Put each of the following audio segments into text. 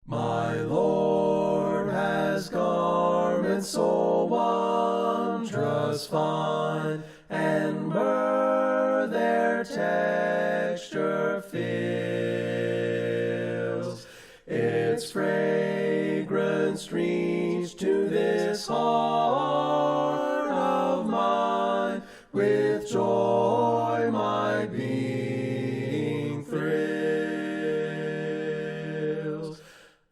My Lord has garments so wondrous fine, and myrrh their texture fills. Its fragrance reached to this heart of mine, with joy my being thrills.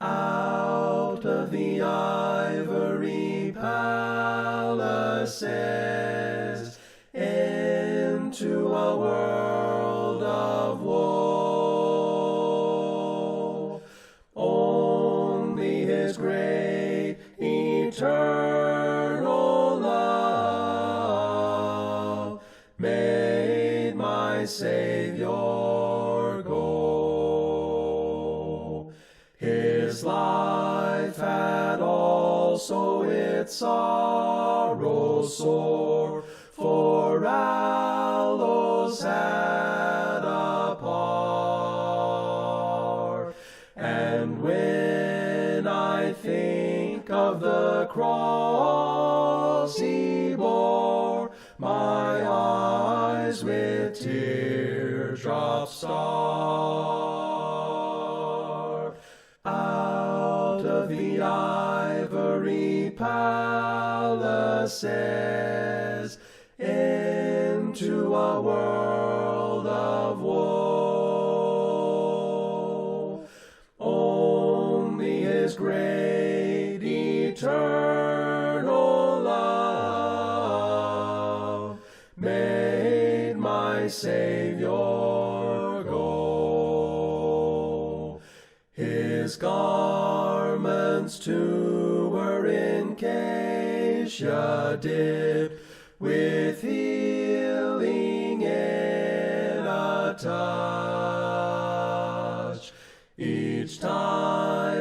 Out of the ivory palaces, into a world of woe, only His great eternal love made my Savior go. His life had also its sorrows sore, for aloes had a part. And when I think of the cross He bore, my eyes with teardrops start. Out of the ivory palaces, into a world of woe, only His great eternal love made my Savior go. His garments too were in cassia dipped, with healing in a touch. Each time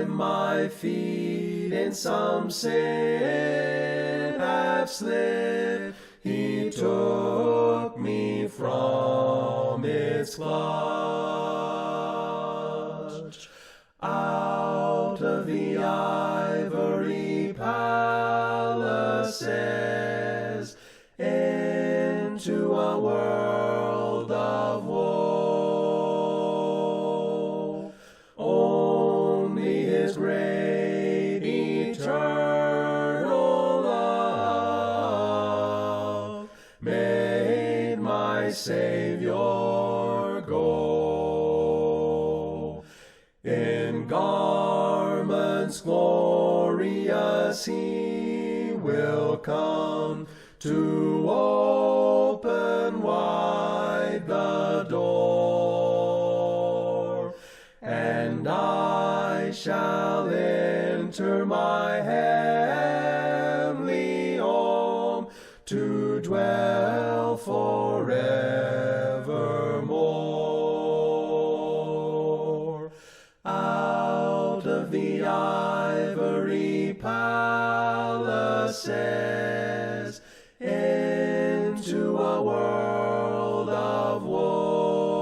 my feet in some sin have slipped, He took me from its clutch. Out of the ivory palaces, into a world of woe. Only His great eternal love made my Savior go. In garments glorious He will come to open wide the door, and I shall enter my heavenly home to dwell forevermore. Out of the ivory palaces, into a world of woe.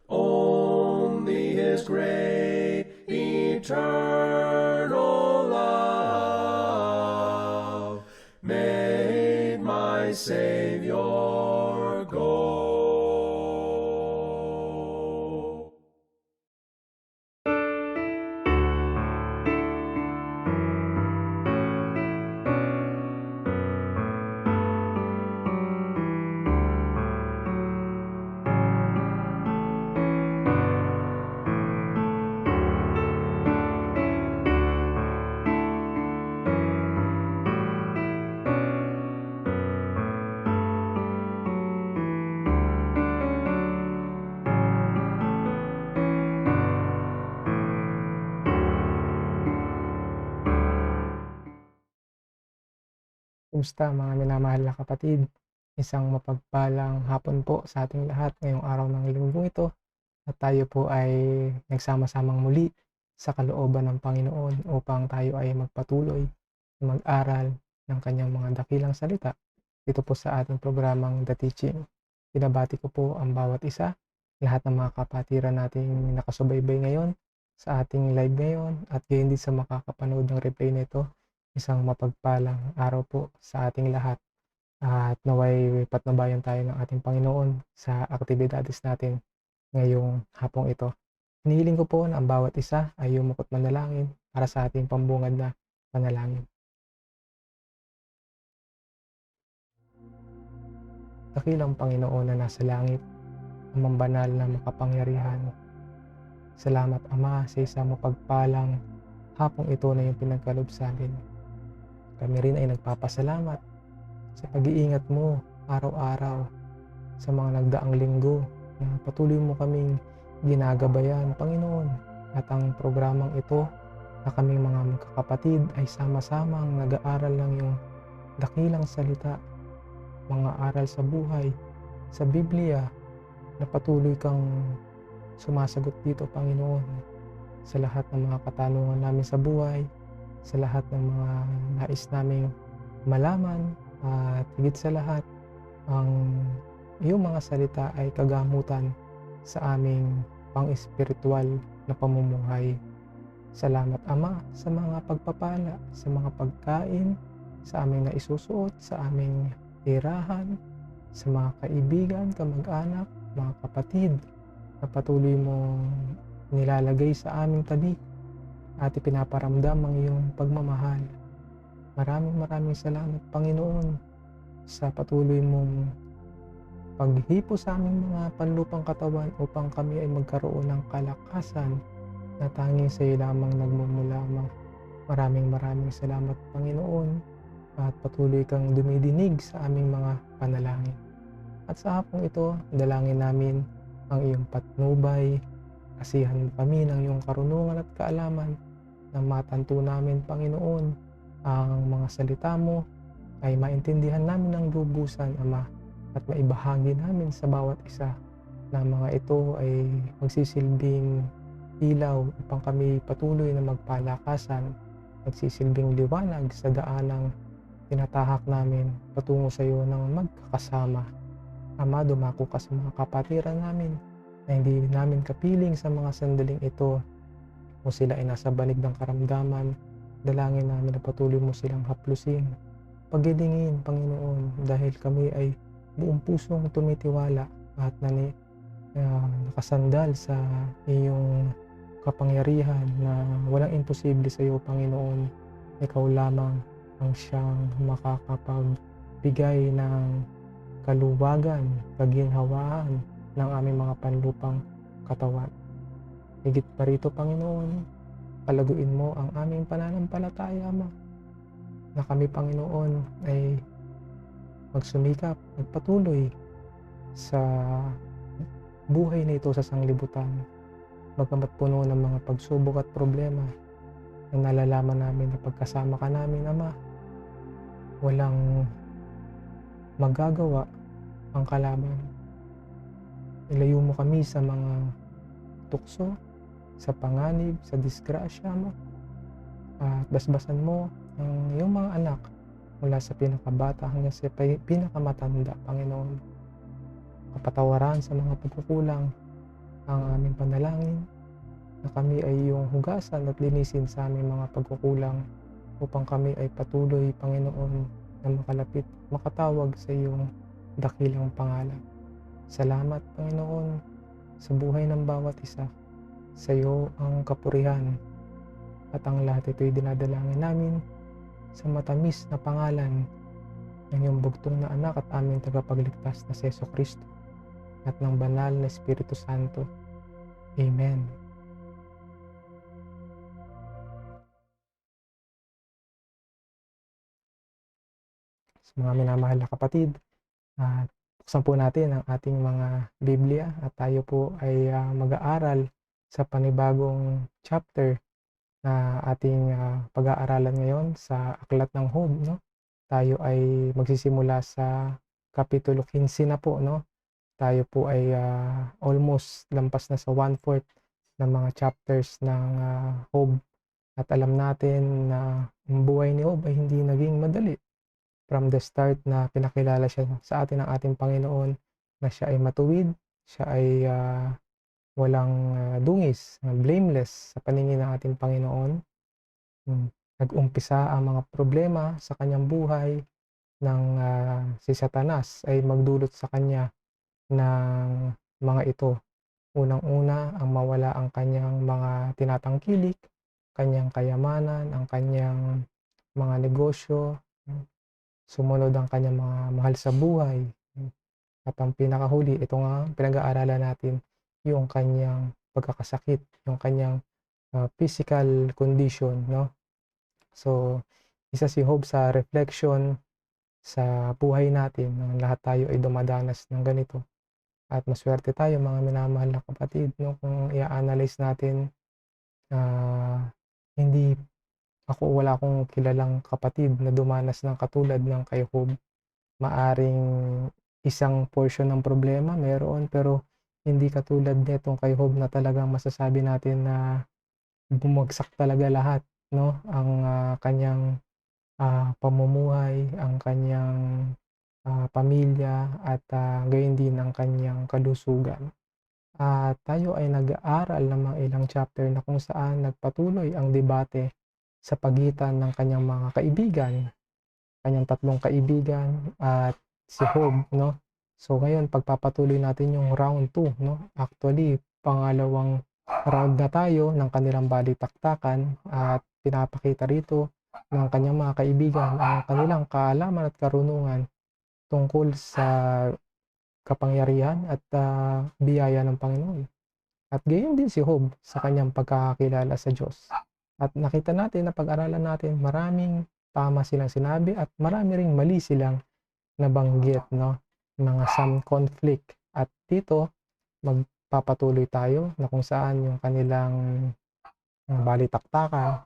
Only His great eternal love made my Savior go. Kumusta mga minamahal na kapatid? Isang mapagpalang hapon po sa ating lahat ngayong araw ng linggong ito at tayo po ay nagsama-samang muli sa kalooban ng Panginoon upang tayo ay magpatuloy na mag-aral ng kanyang mga dakilang salita dito po sa ating programang The Teaching. Pinabati ko po ang bawat isa, lahat ng mga kapatiran nating nakasubaybay ngayon sa ating live ngayon at gayon din sa makakapanood ng replay nito. Isang mapagpalang araw po sa ating lahat at naway patnubayan tayo ng ating Panginoon sa aktibidades natin ngayong hapong ito. Hinihiling ko po na ang bawat isa ay yumukot manalangin para sa ating pambungad na panalangin. Dakilang Panginoon na nasa langit, amang banal na makapangyarihan. Salamat Ama sa isang mapagpalang hapong ito na yung pinagkaloob sa amin. Kami rin ay nagpapasalamat sa pag-iingat mo araw-araw sa mga nagdaang linggo na patuloy mo kaming ginagabayan, Panginoon. At ang programang ito na kaming mga magkakapatid ay sama-samang nag-aaral ng iyong dakilang salita, mga aral sa buhay, sa Biblia, na patuloy kang sumasagot dito, Panginoon, sa lahat ng mga katanungan namin sa buhay, sa lahat ng mga nais naming malaman, at higit sa lahat, ang iyong mga salita ay kagamutan sa aming pang-espiritual na pamumuhay. Salamat Ama sa mga pagpapala, sa mga pagkain, sa aming naisusuot, sa aming tirahan, sa mga kaibigan, kamag-anak, mga kapatid na patuloy mong nilalagay sa aming tabi at ipinaparamdam ang iyong pagmamahal. Maraming salamat Panginoon sa patuloy mong paghipo sa aming mga panlupang katawan upang kami ay magkaroon ng kalakasan na tanging sa iyo lamang nagmumula. Maraming salamat Panginoon at patuloy kang dumidinig sa aming mga panalangin. At sa hapong ito, dalangin namin ang iyong patnubay, kasihan kami ng iyong karunungan at kaalaman na matanto namin, Panginoon, ang mga salita mo ay maintindihan namin ng lubusan, Ama, at maibahagi namin sa bawat isa na mga ito ay magsisilbing ilaw upang kami patuloy na magpalakasan, nagsisilbing liwanag sa daanang tinatahak namin patungo sa iyo ng magkakasama. Ama, dumako ka sa mga kapatiran namin na hindi namin kapiling sa mga sandaling ito. Kung sila ay nasa banig ng karamdaman, dalangin namin na patuloy mo silang haplusin, pagilingin, Panginoon, dahil kami ay buong pusong tumitiwala at nakasandal sa iyong kapangyarihan na walang imposible sa iyo, Panginoon. Ikaw lamang ang siyang makakapagbigay ng kaluwagan, kaginhawaan ng aming mga panlupang katawan. Higit pa rito, Panginoon, palaguin mo ang aming pananampalataya, Ama, na kami, Panginoon, ay magsumikap, magpatuloy sa buhay na ito sa sanglibutan, bagamat puno ng mga pagsubok at problema, na nalalaman namin na pagkasama ka namin, Ama, walang magagawa ang kalaban. Ilayo mo kami sa mga tukso, sa panganib, sa disgrasya, Ama, at basbasan mo ang iyong mga anak mula sa pinakabata hanggang sa pinakamatanda, Panginoon. Kapatawaran sa mga pagkukulang ang aming panalangin na kami ay iyong hugasan at linisin sa aming mga pagkukulang upang kami ay patuloy, Panginoon, na makalapit, makatawag sa iyong dakilang pangalan. Salamat, Panginoon, sa buhay ng bawat isa. Sa iyo ang kapurihan at ang lahat ito'y dinadalangin namin sa matamis na pangalan ng iyong bugtong na anak at aming tagapagligtas na si Jesucristo at ng banal na Espiritu Santo. Amen. Sa mga minamahal na kapatid, at buksan po natin ang ating mga Biblia at tayo po ay mag-aaral sa panibagong chapter na ating pag-aaralan ngayon sa Aklat ng Job, no? Tayo ay magsisimula sa Kapitulo 15 na po, no? Tayo po ay almost lampas na sa 1/4 ng mga chapters ng Job. At alam natin na ang buhay ni Job ay hindi naging madali. From the start na pinakilala siya sa atin ng ating Panginoon na siya ay matuwid, siya ay walang dungis, blameless sa paningin ng ating Panginoon. Nag-umpisa ang mga problema sa kanyang buhay nang si Satanas ay magdulot sa kanya ng mga ito. Unang-una, ang mawala ang kanyang mga tinatangkilik, kanyang kayamanan, ang kanyang mga negosyo, sumunod ang kanyang mga mahal sa buhay, at ang pinakahuli, ito nga pinag-aaralan natin, yung kanyang pagkakasakit, yung kanyang physical condition, no? So, isa si Job sa reflection sa buhay natin na lahat tayo ay dumadanas ng ganito. At maswerte tayo, mga minamahal na kapatid, no? Kung i-analyze natin, wala akong kilalang kapatid na dumanas ng katulad ng kay Job. Maaring isang portion ng problema meron, pero hindi katulad nitong kay Job na talagang masasabi natin na bumagsak talaga lahat, no? Ang kanyang pamumuhay, ang kanyang pamilya, at gayon din ang kanyang kalusugan. At tayo ay nag-aaral ng mga ilang chapter na kung saan nagpatuloy ang debate sa pagitan ng kanyang mga kaibigan, kanyang tatlong kaibigan at si Job, no? So ngayon pagpapatuloy natin yung round 2, no? Actually, pangalawang round na tayo ng kanilang balitaktakan at pinapakita rito ng kanyang mga kaibigan ang kanilang kaalaman at karunungan tungkol sa kapangyarihan at biyaya ng Panginoon. At gayon din si Job sa kanyang pagkakakilala sa Diyos. At nakita natin na pag-aralan natin, maraming tama silang sinabi at marami ring mali silang nabanggit, no? Mga some conflict. At dito, magpapatuloy tayo na kung saan yung kanilang balitaktakan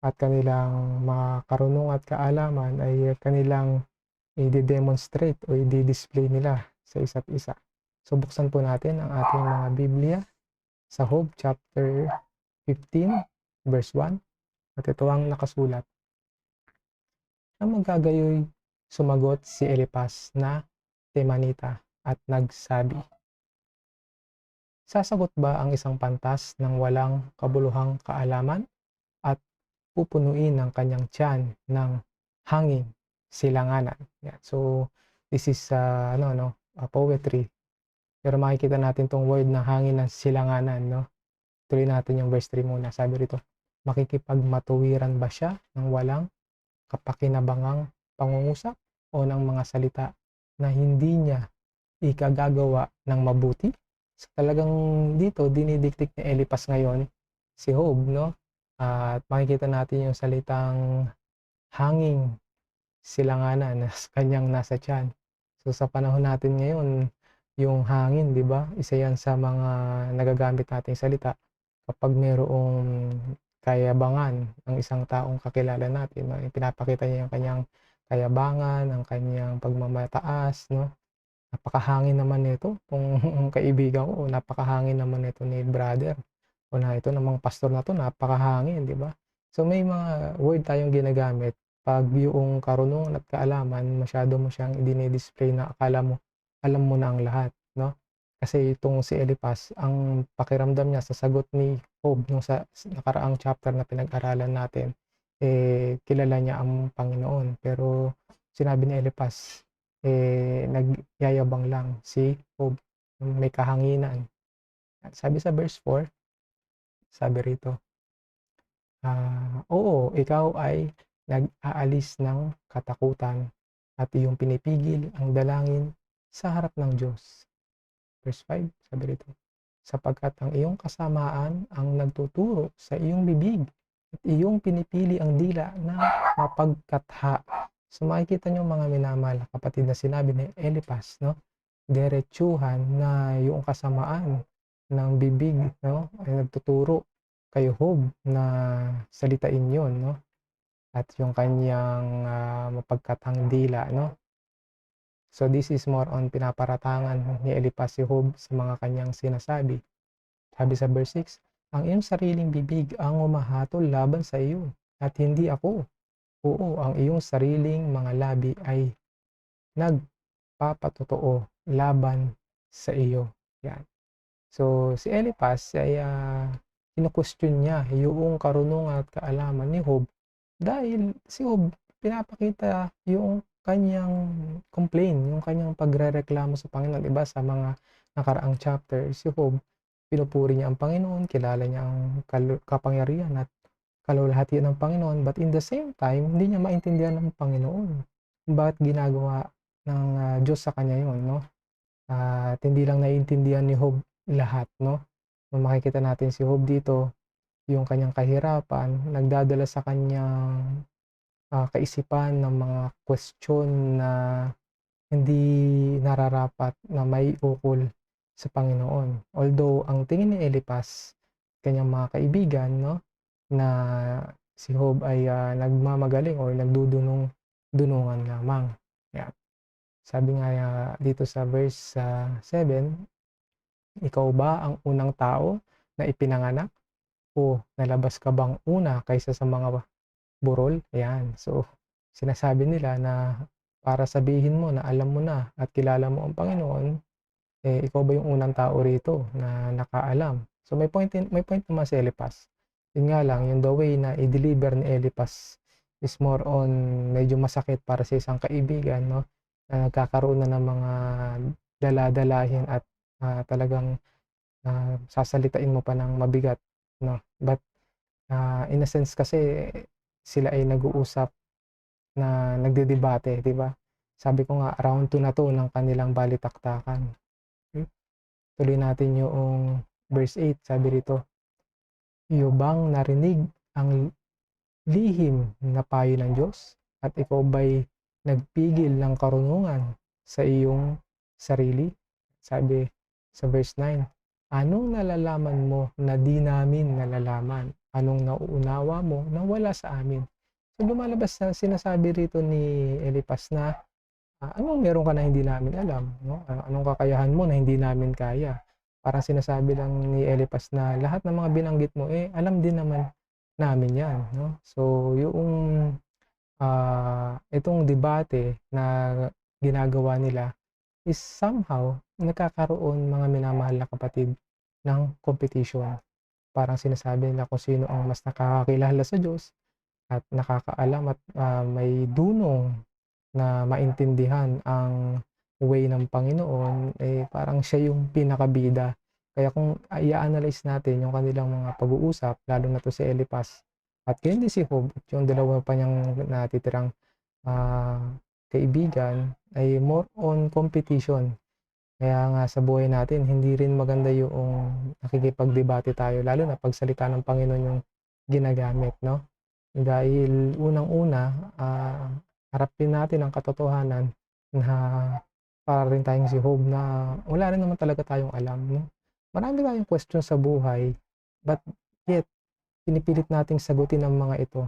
at kanilang mga karunungan at kaalaman ay kanilang i-demonstrate o i-display nila sa isa't isa. So buksan po natin ang ating mga Biblia sa Job chapter 15 verse 1, at ito ang nakasulat. Nang magagayoy, sumagot si Elipas na Temanita at nagsabi, sasagot ba ang isang pantas ng walang kabuluhang kaalaman at pupunuin ng kanyang tiyan ng hangin silanganan? Yan. So, this is poetry. Pero makikita natin tong word na hangin ng silanganan, no? Tuloy natin yung verse 3 muna. Sabi rito, makikipagmatuwiran ba siya ng walang kapakinabangang pangungusap o ng mga salita na hindi niya ikagagawa ng mabuti? So, talagang dito dinidiktik ni Elipas ngayon si Job, no? At makikita natin yung salitang hanging silanganan na kanyang nasa tiyan. So sa panahon natin ngayon, yung hangin, di ba? Isa yan sa mga nagagamit nating salita kapag mayroong kayabangan ng isang taong kakilala natin, no? Pinapakita niya yung kanyang kayabangan, ang kanyang pagmamataas, no? Napakahangin naman nito, kung kaibigan ko, napakahangin naman nito ni brother. O na ito namang pastor na to, napakahangin, di ba? So may mga word tayong ginagamit pag yung karunungan at kaalaman masyado mo siyang dinidisplay na akala mo alam mo na ang lahat, no? Kasi itong si Elipas, ang pakiramdam niya sa sagot ni Job nung sa nakaraang chapter na pinag-aralan natin, kilala niya ang Panginoon. Pero sinabi ni Elipas, nagyayabang lang si Job, may kahanginan. Sabi sa verse 4, sabi rito, oo, ikaw ay nag-aalis ng katakutan at iyong pinipigil ang dalangin sa harap ng Diyos. Verse 5, sabi rito, sapagkat ang iyong kasamaan ang nagtuturo sa iyong bibig at iyong pinipili ang dila na mapagkatha. So makikita nyo mga minamahal kapatid na sinabi ni Elipas, no? Diretsuhan na yung kasamaan ng bibig, no? Ay nagtuturo kay Job na salitain yun, no? At yung kanyang mapagkathang dila, no? So this is more on pinaparatangan ni Elipas si Job sa mga kanyang sinasabi. Sabi sa verse 6, ang iyong sariling bibig ang umahatol laban sa iyo at hindi ako. Oo, ang iyong sariling mga labi ay nagpapatotoo laban sa iyo. Yan. So si Elipas ay kinu-question niya yung karunungan at kaalaman ni Job dahil si Job pinapakita yung kanyang complaint, yung kanyang pagrereklamo sa Panginoon. Diba sa mga nakaraang chapter, si Job pinupuri niya ang Panginoon, kilala niya ang kapangyarihan at kalulahatian ng Panginoon, but in the same time hindi niya maintindihan ng Panginoon kung bakit ginagawa ng Diyos sa kanya yun, no? At hindi lang naiintindihan ni Job lahat, no? Kung makikita natin si Job dito, yung kanyang kahirapan nagdadala sa kanyang kaisipan ng mga question na hindi nararapat na may ukol sa Panginoon. Although ang tingin ni Elipas, kanyang mga kaibigan, no, na si Job ay nagmamagaling o nagdudunungan lamang. Yan. Sabi nga dito sa verse 7, ikaw ba ang unang tao na ipinanganak? O nalabas ka bang una kaysa sa mga burol? Ayan. So, sinasabi nila na para sabihin mo na alam mo na at kilala mo ang Panginoon, ikaw ba yung unang tao rito na nakaalam? So, may point naman si Elipas. Yun nga lang, yung the way na i-deliver ni Elipas is more on medyo masakit para sa isang kaibigan, no? Na nagkakaroon na ng mga daladalahin at talagang sasalitain mo pa ng mabigat, no? But in a sense kasi sila ay nag-uusap na nagdedebate, di ba? Sabi ko nga, round 2 na to ng kanilang balitaktakan. Okay? Tuloy natin yung verse 8, sabi rito, iyo bang narinig ang lihim na payo ng Diyos? At ikaw ba'y nagpigil ng karunungan sa iyong sarili? Sabi sa verse 9, anong nalalaman mo na di namin nalalaman? Anong nauunawa mo na wala sa amin? So lumalabas na sinasabi rito ni Elipas na anong meron ka na hindi namin alam, no? Anong kakayahan mo na hindi namin kaya? Parang sinasabi lang ni Eliphaz na lahat ng mga binanggit mo, alam din naman namin 'yan 'no. So yoong, itong debate na ginagawa nila is somehow nagkakaroon, mga minamahal na kapatid, ng competition. Parang sinasabi nila kung sino ang mas nakakakilala sa Diyos at nakakaalam at, may dunong na maintindihan ang way ng Panginoon, parang siya yung pinakabida. Kaya kung i-a-analyze natin yung kanilang mga pag-uusap, lalo na 'to si Eliphaz at gayon din si Job at yung dalawa pa niyang natitirang, ah, kaibigan, ay more on competition. Kaya nga sa buhay natin hindi rin maganda yoong nakikipagdebate tayo, lalo na 'pag salita ng Panginoon yung ginagamit 'no. Dahil unang-una, harapin natin ang katotohanan na para rin tayong si Job na wala rin naman talaga tayong alam 'no. Marami tayong question sa buhay, but yet pinipilit nating sagutin ang mga ito.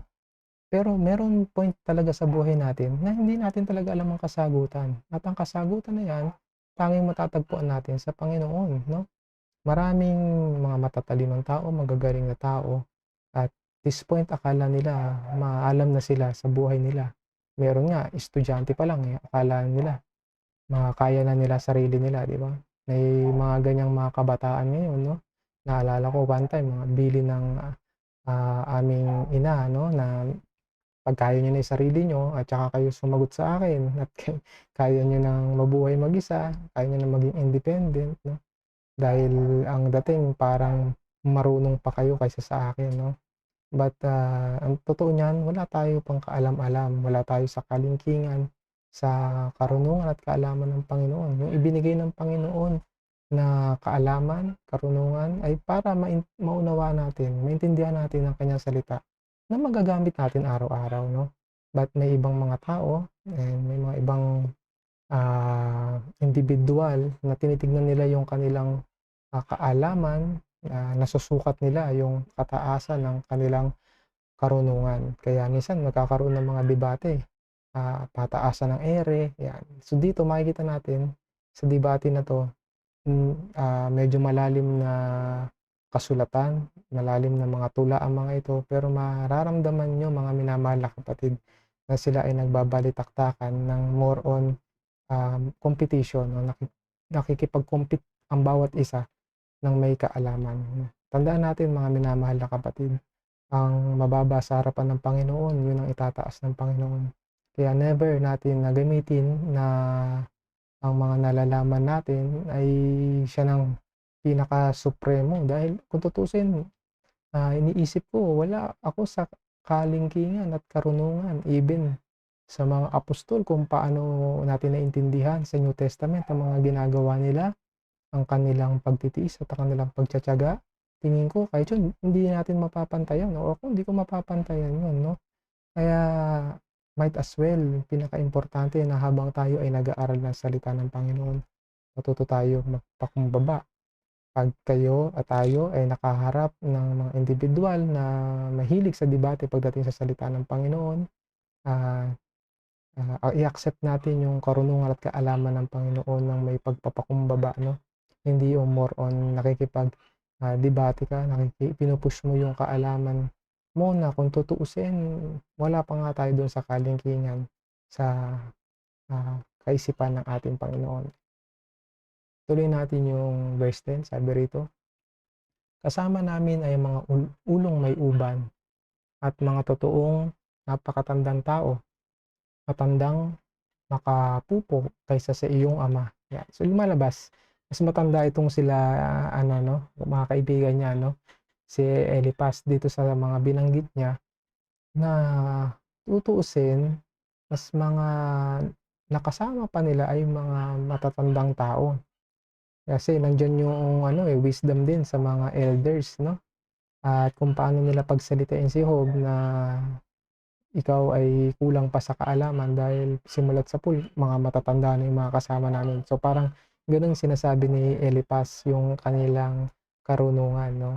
Pero meron point talaga sa buhay natin na hindi natin talaga alam ang kasagutan, at ang kasagutan na 'yan tanging matatagpuan natin sa Panginoon 'no. Maraming mga matatalinong tao, magagaling na tao, at this point akala nila maalam na sila sa buhay nila. Meron nga estudyante pa lang, akala nila makakaya na nila sarili nila, 'di ba? May mga ganyang mga kabataan ngayon 'no. Naalala ko one time mga bilin ng, aming ina 'no, na 'pag kaya niyo na yung sarili niyo at saka kayo sumagot sa akin at kaya niyo ng mabuhay mag-isa, kaya niyo ng maging independent 'no. Dahil ang dating parang marunong pa kayo kaysa sa akin 'no. But, ang totoo niyan wala tayo pang kaalam-alam, wala tayo sa kalingkingan, sa karunungan at kaalaman ng Panginoon. Yung ibinigay ng Panginoon na kaalaman, karunungan ay para maunawaan natin, maintindihan natin ang kanyang salita na magagamit natin araw-araw 'no. But may ibang mga tao and may mga ibang, indibidwal na tinitignan nila yung kanilang, kaalaman, nasusukat nila yung kataasan ng kanilang karunungan. Kaya minsan nagkakaroon ng mga debate, pataasan ng ere, 'yan. So dito makikita natin sa debate na 'to, medyo malalim na kasulatan, malalim na mga tula ang mga ito, pero mararamdaman niyo mga minamahal na kapatid na sila ay nagbabalik-taktakan ng more on, competition o nakikipag-compete ang bawat isa ng may kaalaman 'no. Tandaan natin mga minamahal na kapatid, ang mababa sa harapan ng Panginoon, yun ang itataas ng Panginoon. Kaya never natin na gamitin na ang mga nalalaman natin ay siya ng pinakasupremo, dahil kung tutuusin, iniisip ko wala ako sa kalingkingan at karunungan even sa mga apostol kung paano natin naintindihan sa New Testament ang mga ginagawa nila, ang kanilang pagtitiis at ang kanilang pagtitiyaga. Tingin ko kahit yun hindi natin mapapantayan o ako hindi ko mapapantayan yun 'no. Kaya might as well pinakaimportante na habang tayo ay nag-aaral ng salita ng Panginoon, matuto tayong magpakumbaba. 'Pag kayo at tayo ay nakaharap ng mga indibidwal na mahilig sa debate pagdating sa salita ng Panginoon, ah, i-accept natin yung karunungan at kaalaman ng Panginoon ng may pagpapakumbaba 'no. Hindi yung more on debate ka, pinupush mo yung kaalaman mo na kung tutuusin wala pa nga tayo dun sa kalingkingan, sa, kaisipan ng ating Panginoon. Tuloy natin yung verse 10, sabi rito, "Kasama namin ay mga ulong may uban at mga totoong napakatandang tao, matandang makapupo kaysa sa iyong ama." Yan. So lumalabas, mas matanda itong sila, ano 'no, mga kaibigan niya 'no, si Eliphaz dito sa mga binanggit niya na tutuusin mas mga nakasama pa nila ay mga matatandang tao. Kasi nandiyan yung ano, wisdom din sa mga elders 'no, at kung paano nila pagsalitain si Job na ikaw ay kulang pa sa kaalaman dahil simula't sapul mga matatanda na yung mga kasama namin. So parang gano'n sinasabi ni Eliphaz yung kanilang karunungan 'no.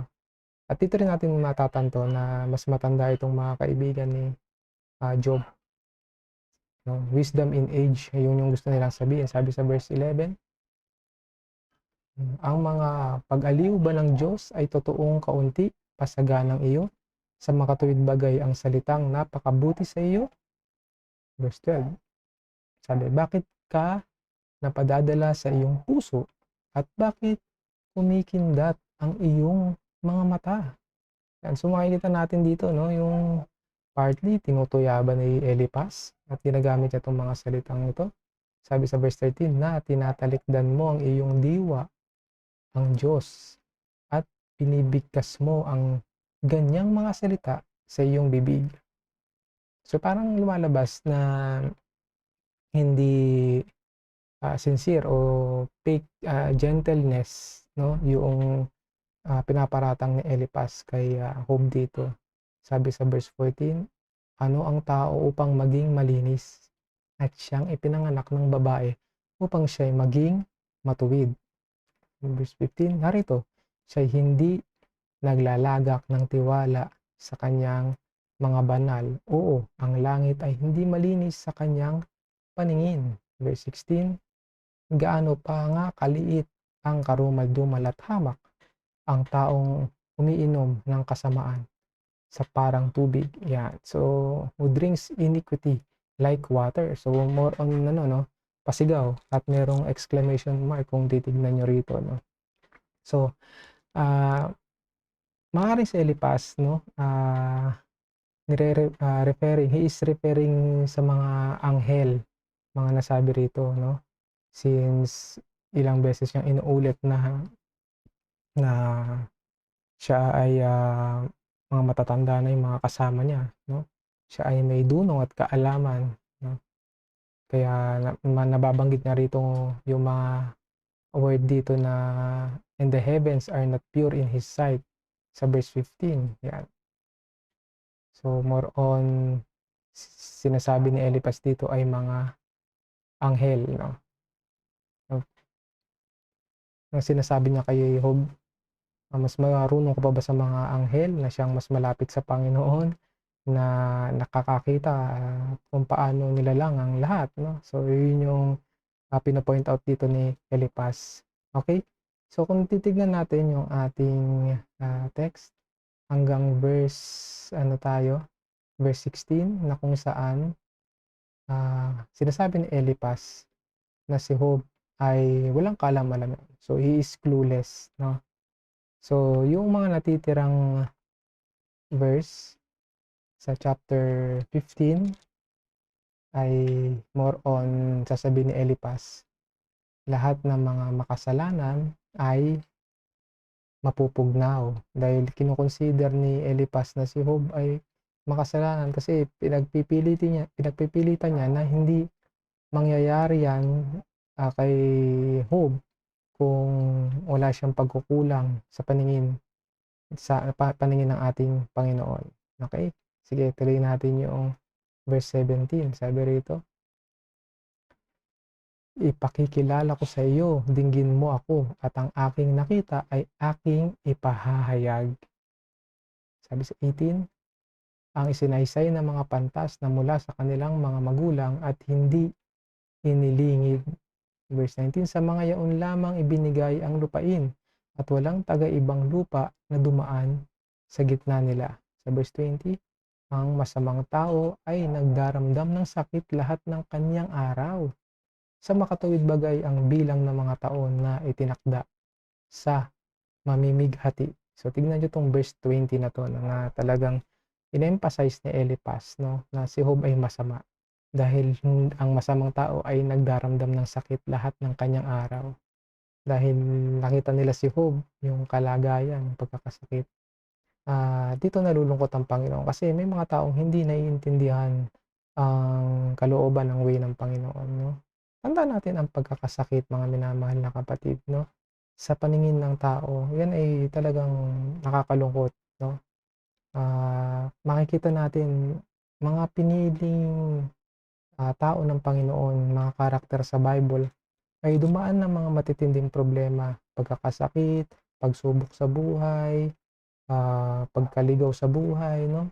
At dito rin natin matatanto na mas matanda itong mga kaibigan ni, Job 'no. Wisdom in age, yun yung gusto nilang sabihin. Sabi sa verse 11, Ang mga pag-aliw ba ng Diyos ay totoong kaunti, pasaganang iyo? Sa makatuwid bagay ang salitang napakabuti sa iyo? Verse 12, sabi, bakit ka napadadala sa iyong puso at bakit kumikindat ang iyong mga mata? Yan, so makikita natin dito, no, yung partly tinutuyaban ni Eliphaz at ginagamit niya itong mga salitang ito. Sabi sa verse 13 na tinatalikdan mo ang iyong diwa, ang Diyos, at binibigkas mo ang ganyang mga salita sa iyong bibig. So parang lumalabas na hindi sincere o fake gentleness, no, yung pinaparatang ni Eliphaz kay Job dito. Sabi sa verse 14, ano ang tao upang maging malinis at siyang ipinanganak ng babae upang siya'y maging matuwid. Verse 15, narito, siya'y hindi naglalagak ng tiwala sa kanyang mga banal. Oo, ang langit ay hindi malinis sa kanyang paningin. Verse 16, gaano pa nga kaliit ang karumal-dumal at hamak ang taong umiinom ng kasamaan sa parang tubig. Yan. So, who drinks iniquity like water. So, more on ano, no, pasigaw at merong exclamation mark kung titignan nyo rito, no. So, maaaring si Eliphaz, no, he is referring sa mga anghel, mga nasabi rito, no, since ilang beses niyang inuulit na siya ay mga matatanda na yung mga kasama niya, no? Siya ay may dunong at kaalaman, no? Kaya nababanggit niya rito yung mga word dito na and the heavens are not pure in his sight sa verse 15. Yan. So more on sinasabi ni Eliphaz dito ay mga anghel, no? Ang sinasabi niya kay Job, mas marunong ka pa ba sa mga anghel na siyang mas malapit sa Panginoon, na nakakakita kung paano nilalang ang lahat, no? So yun yung pino-point out dito ni Eliphaz. Okay? So kung titignan natin yung ating text hanggang verse verse 16, na kung saan sinasabi ni Eliphaz na si Job ay walang kalam-alam. So he is clueless, no? So yung mga natitirang verse sa chapter 15 ay more on sasabihin ni Eliphaz, lahat ng mga makasalanan ay mapupugnaw dahil kino-consider ni Eliphaz na si Job ay makasalanan kasi pinagpipilitan niya na hindi mangyayari yan kay Job kung wala siyang pagkukulang sa paningin ng ating Panginoon. Okay? Sige, tuloy natin yung verse 17. Sabi rito, ipakikilala ko sa iyo, dinggin mo ako, at ang aking nakita ay aking ipahahayag. Sabi sa 18, ang isinaysay ng mga pantas na mula sa kanilang mga magulang at hindi inilingid. Verse 19, sa mga yaon lamang ibinigay ang lupain at walang taga-ibang lupa na dumaan sa gitna nila. Sa verse 20, ang masamang tao ay nagdaramdam ng sakit lahat ng kanyang araw. Sa makatuwid bagay ang bilang ng mga taon na itinakda sa mamimighati. So tignan nyo itong verse 20 na to, na talagang in-emphasize ni Eliphaz, no, na si Job ay masama dahil ang masamang tao ay nagdaramdam ng sakit lahat ng kanyang araw. Dahil nakita nila si Job, yung kalagayan, pagkakasakit. Dito nalulungkot ang Panginoon kasi may mga taong hindi naiintindihan ang kalooban ng way ng Panginoon, no? Tandaan natin ang pagkakasakit, mga minamahal na kapatid, no? Sa paningin ng tao, yan ay talagang nakakalungkot, no? Makikita natin mga piniling tao ng Panginoon, mga karakter sa Bible, ay dumaan ng mga matitinding problema, pagkakasakit, pagsubok sa buhay, pagkaligaw sa buhay, no?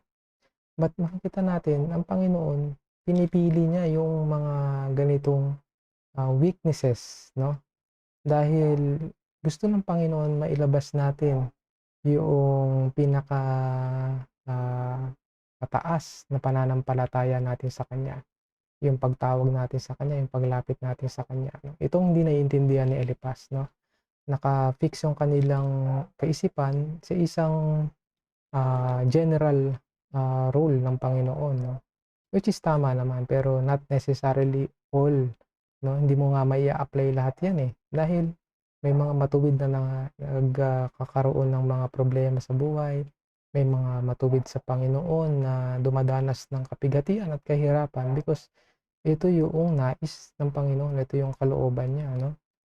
But makikita natin ang Panginoon, pinipili niya yung mga ganitong weaknesses, no? Dahil gusto ng Panginoon mailabas natin yung pinaka mataas na pananampalataya natin sa Kanya, yung pagtawag natin sa Kanya, yung paglapit natin sa Kanya, no? Itong hindi naiintindihan ni Eliphaz, no? Naka-fix yung kanilang kaisipan sa isang general rule ng Panginoon, no? Which is tama naman, pero not necessarily all, no? Hindi mo nga mai-a-apply lahat yan eh. Dahil may mga matuwid na nagkakaroon ng mga problema sa buhay, may mga matuwid sa Panginoon na dumadanas ng kapigatian at kahirapan because ito yung nais ng Panginoon, ito yung kalooban niya, no?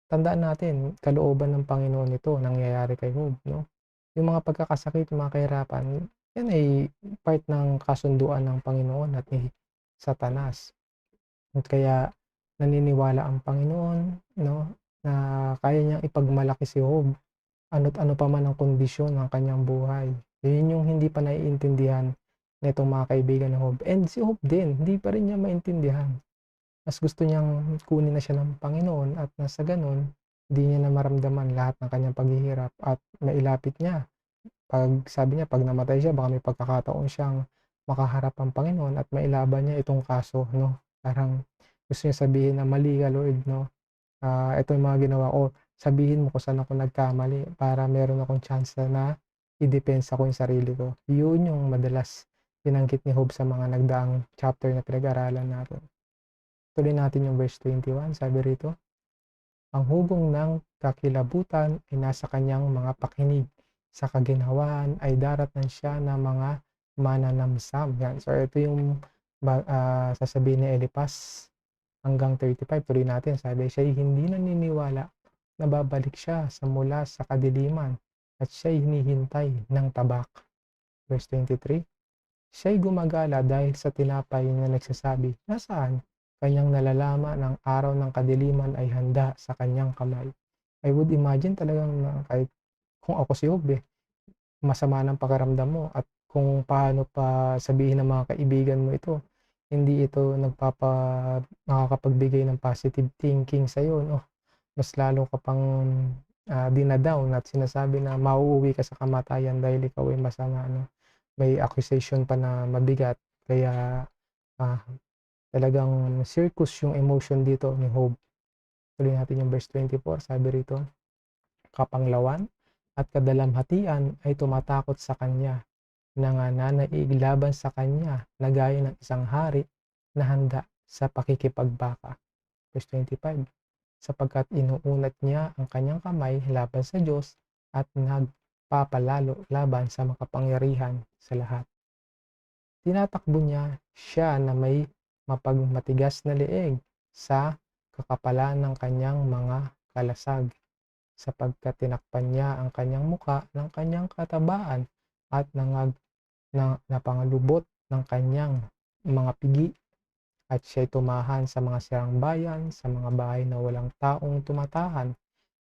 Tandaan natin, kalooban ng Panginoon ito nangyayari kay Job, no? Yung mga pagkakasakit, yung mga kahirapan, yan ay part ng kasunduan ng Panginoon at ni Satanas. At kaya naniniwala ang Panginoon, no, na kaya niyang ipagmalaki si Job, ano't ano pa man ang kondisyon ng kanyang buhay. Yun yung hindi pa naiintindihan nitong mga kaibigan ni Job. And si Job din, hindi pa rin niya maintindihan. Mas gusto niyang kunin na siya ng Panginoon at nasa ganun, hindi niya na maramdaman lahat ng kanyang paghihirap at mailapit niya. Sabi niya, pag namatay siya, baka may pagkakataon siyang makaharap ang Panginoon at mailaban niya itong kaso, no? Parang gusto niya sabihin na mali ka, Lord, no? Ito yung mga ginawa ko. Sabihin mo kung saan ako nagkamali para meron akong chance na i-depensa ko yung sarili ko. Yun yung madalas binanggit ni Job sa mga nagdaang chapter na pinag-aralan natin. Tuloy natin yung verse 21, sabi rito, ang hugong ng kakilabutan ay nasa kanyang mga pakinig. Sa kaginhawaan ay daratnan siya ng mga mananamsam. Yan. So ito yung sasabihin ni Eliphaz hanggang 35. Tuloy natin. Sabi siya hindi naniniwala na babalik siya mula sa kadiliman at siya'y hinihintay ng tabak. Verse 23. Siya'y gumagala dahil sa tinapay na nagsasabi, nasaan? Kanyang nalalaman ng araw ng kadiliman ay handa sa kanyang kamay. I would imagine talagang kahit kung ako si Job masama ng pakiramdam mo at kung paano pa sabihin ng mga kaibigan mo ito, hindi ito nakakapagbigay ng positive thinking sa'yo, no? Mas lalo ka pang dinadown at sinasabi na mauuwi ka sa kamatayan dahil ikaw ay masama, no? May accusation pa na mabigat, kaya talagang circus yung emotion dito ni Job. Tuloy natin yung verse 24, sabi rito, kapanglawan at kadalamhatian ay tumatakot sa kanya, nangananaig laban sa kanya na gaya ng isang hari na handa sa pakikipagbaka. Verse 25, sapagkat inuunat niya ang kanyang kamay laban sa Diyos at nagpapalalo laban sa makapangyarihan sa lahat. Tinatakbo niya siya na may mapagmatigas na leeg sa kakapalan ng kanyang mga kalasag, sapagkat tinakpan niya ang kanyang muka ng kanyang katabaan at napangalubot ng kanyang mga pigi, at siya'y tumahan sa mga sirang bayan, sa mga bahay na walang taong tumatahan,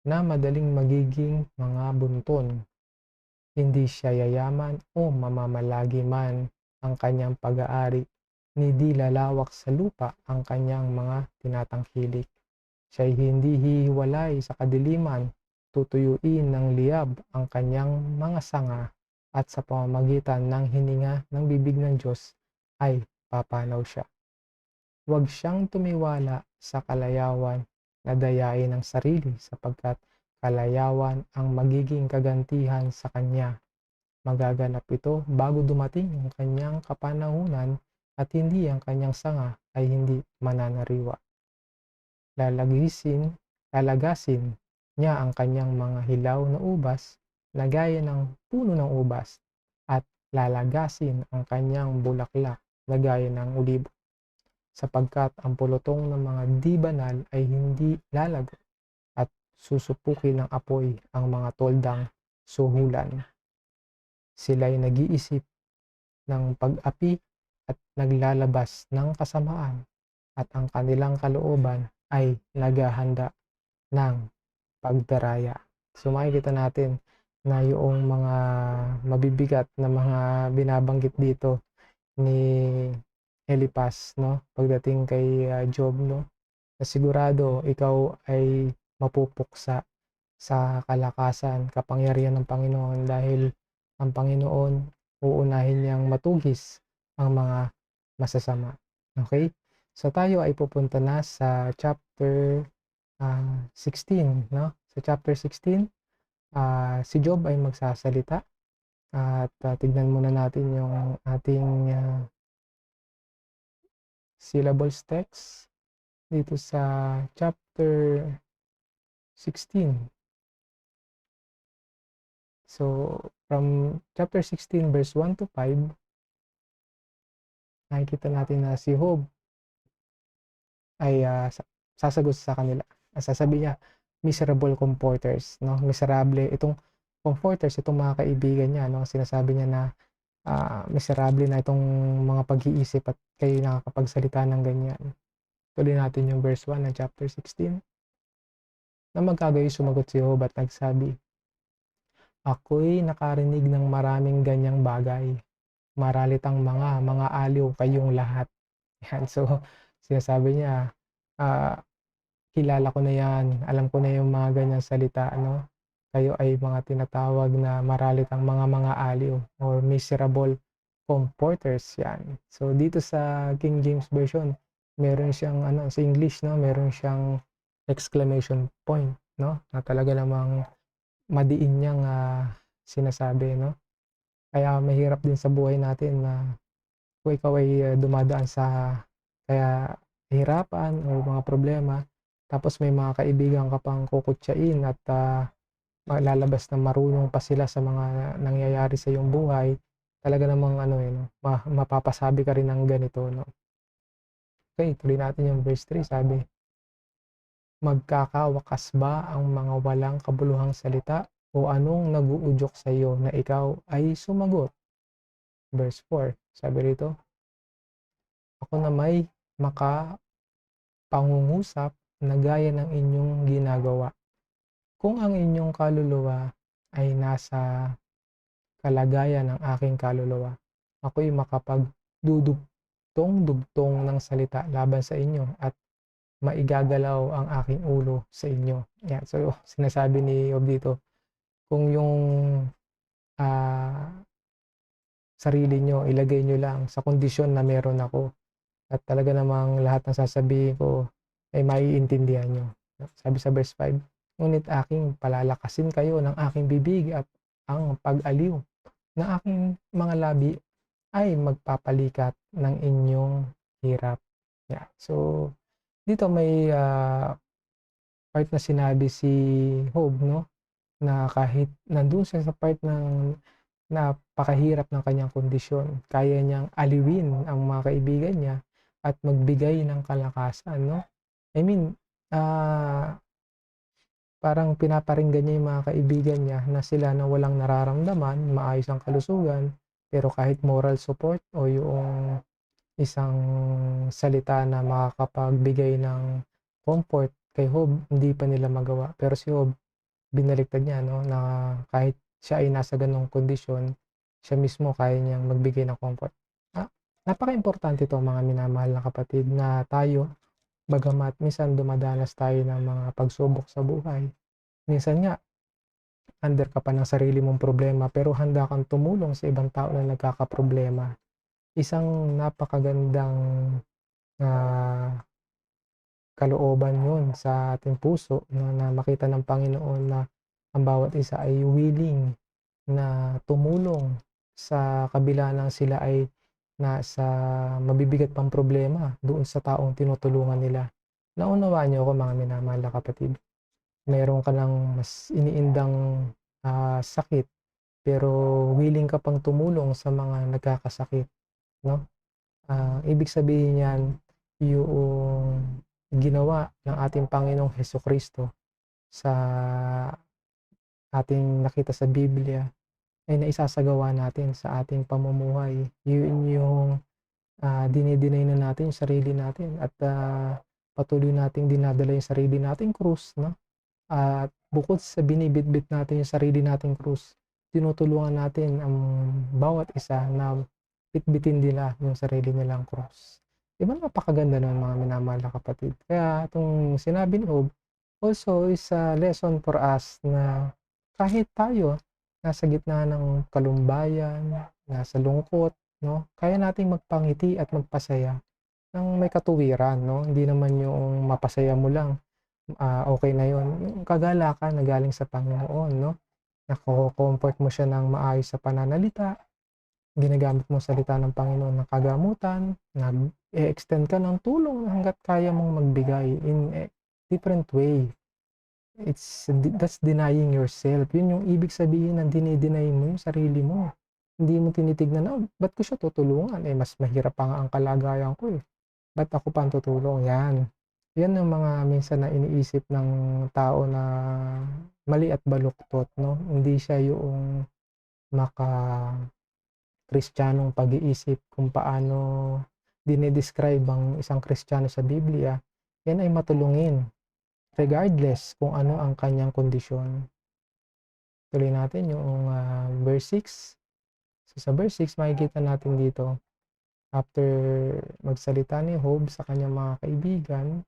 na madaling magiging mga bunton. Hindi siya yayaman o mamamalagi man ang kanyang pag-aari, ni di lalawak sa lupa ang kanyang mga tinatangkilik. Siya'y hindi hihiwalay sa kadiliman, tutuyuin ng liyab ang kanyang mga sanga, at sa pamamagitan ng hininga ng bibig ng Diyos ay papanaw siya. Huwag siyang tumiwala sa kalayawan na dayain ng sarili, sapagkat kalayawan ang magiging kagantihan sa kanya. Magaganap ito bago dumating ang kanyang kapanahunan, at hindi ang kanyang sanga ay hindi mananariwa. Lalagasin niya ang kanyang mga hilaw na ubas na gaya ng puno ng ubas, at lalagasin ang kanyang bulaklak na gaya ng ulibo, sapagkat ang pulutong ng mga di banal ay hindi lalago, at susupukin ng apoy ang mga toldang suhulan. Sila'y nag-iisip ng pag-api at naglalabas ng kasamaan, at ang kanilang kalooban ay naghahanda ng pagdaraya. So makikita natin na yung mga mabibigat na mga binabanggit dito ni Eliphaz, no, pagdating kay Job, no, na sigurado ikaw ay mapupuksa sa kalakasan, kapangyarihan ng Panginoon dahil ang Panginoon uunahin niyang matugis ang mga masasama. Okay? So tayo ay pupunta na sa chapter 16, no? Sa chapter 16, si Job ay magsasalita at tignan muna natin yung ating syllables text dito sa chapter 16. So, from chapter 16 verse 1 to 5, nakikita natin na si Job ay sasagot sa kanila. Sasabi niya, miserable comforters, no? Miserable itong comforters, itong mga kaibigan niya, no? Sinasabi niya na miserable na itong mga pag-iisip at kayo nakakapagsalita ng ganyan. Tuloy natin yung verse 1 ng chapter 16. Na magkagayoy sumagot si Job at nagsabi, ako'y nakarinig ng maraming ganyang bagay. Maralitang mga aliw kayong lahat. Yan. So, sinasabi niya, kilala ko na yan. Alam ko na yung mga ganyang salita, ano? Kayo ay mga tinatawag na maralitang mga aliw or miserable comforters. Yan. So, dito sa King James Version, meron siyang, sa English, no? Meron siyang exclamation point, no? Na talaga namang madiin niyang sinasabi, no? Kaya mahirap din sa buhay natin na kung ikaw ay dumadaan sa kaya hirapan o mga problema, tapos may mga kaibigan ka pang kukutyain at lalabas na marunong pa sila sa mga nangyayari sa iyong buhay, talaga namang mapapasabi ka rin ng ganito, no? Okay, tuloy natin yung verse 3, sabi, magkakawakas ba ang mga walang kabuluhang salita o anong naguudyok sa iyo na ikaw ay sumagot? Verse 4, sabi rito, ako na may makapangungusap na gaya ng inyong ginagawa. Kung ang inyong kaluluwa ay nasa kalagayan ng aking kaluluwa, ako'y makapagdudugtong-dugtong ng salita laban sa inyo at maigagalaw ang aking ulo sa inyo. Yan. So, sinasabi ni Job dito, kung yung sarili nyo, ilagay nyo lang sa kondisyon na meron ako at talaga namang lahat ng sasabihin ko ay maiintindihan nyo. Sabi sa verse 5, ngunit aking palalakasin kayo ng aking bibig at ang pag-aliw ng aking mga labi ay magpapalikat ng inyong hirap. Yeah. So, dito may part na sinabi si Job, no? Na kahit nandun siya sa part ng napakahirap ng kanyang kondisyon, kaya niyang aliwin ang mga kaibigan niya at magbigay ng kalakasan, no? I mean, parang pinaparinggan niya yung mga kaibigan niya na sila na walang nararamdaman, maayos ang kalusugan, pero kahit moral support o yung isang salita na makakapagbigay ng comfort kay Job, hindi pa nila magawa. Pero si Job, binaliktad niya, no, na kahit siya ay nasa ganong kondisyon, siya mismo kaya niyang magbigay ng comfort. Napaka-importante ito, mga minamahal na kapatid, na tayo, bagamat minsan dumadanas tayo ng mga pagsubok sa buhay, minsan nga under ka pa ng sarili mong problema pero handa kang tumulong sa ibang tao na nagkakaproblema. Isang napakagandang kalooban yun sa ating puso, no, na makita ng Panginoon na ang bawat isa ay willing na tumulong sa kabila ng sila ay nasa mabibigat pang problema doon sa taong tinutulungan nila. Naunawaan niyo ako, mga minamahal na kapatid. Mayroon ka ng mas iniindang sakit pero willing ka pang tumulong sa mga nagkakasakit, no? Ibig sabihin niyan, yung ginawa ng ating Panginoong Hesukristo sa ating nakita sa Biblia ay naisasagawa natin sa ating pamumuhay. Yun yung dinideny na natin yung sarili natin at patuloy nating dinadala yung sarili nating krus, no? At bukod sa binibitbit natin yung sarili nating krus, tinutulungan natin ang bawat isa na bitbitin nila yung sarili nilang krus. Diba napakaganda nun, mga minamahal na kapatid? Kaya itong sinabi ni Job, Also is a lesson for us na kahit tayo nasa gitna ng kalumbayan, nasa lungkot, 'no, kaya nating magpangiti at magpasaya ng may katuwiran, 'no. Hindi naman yung mapasaya mo lang, okey na yun. Yung kagalakan na galing sa Panginoon, 'no, nako-comfort mo siya ng maayos sa pananalita, ginagamit mo salita ng Panginoon ng kagamutan, nag-e-extend ka ng tulong hangga't kaya mong magbigay in a different way. That's denying yourself. Yun yung ibig sabihin ng dini-deny mo yung sarili mo. Hindi mo tinitignan na, ba't ko siya tutulungan? Eh, mas mahirap pa nga ang kalagayan ko eh. Ba't ako pa ang tutulong? Yan. Yan yung mga minsan na iniisip ng tao na mali at baluktot, no? Hindi siya yung maka-Kristiyanong pag-iisip kung paano dinidescribe ang isang Kristiyano sa Biblia. Yan ay matulungin regardless kung ano ang kanyang kondisyon. Tuloy natin yung verse 6. So sa verse 6 makikita natin dito, after magsalita ni Job sa kanyang mga kaibigan,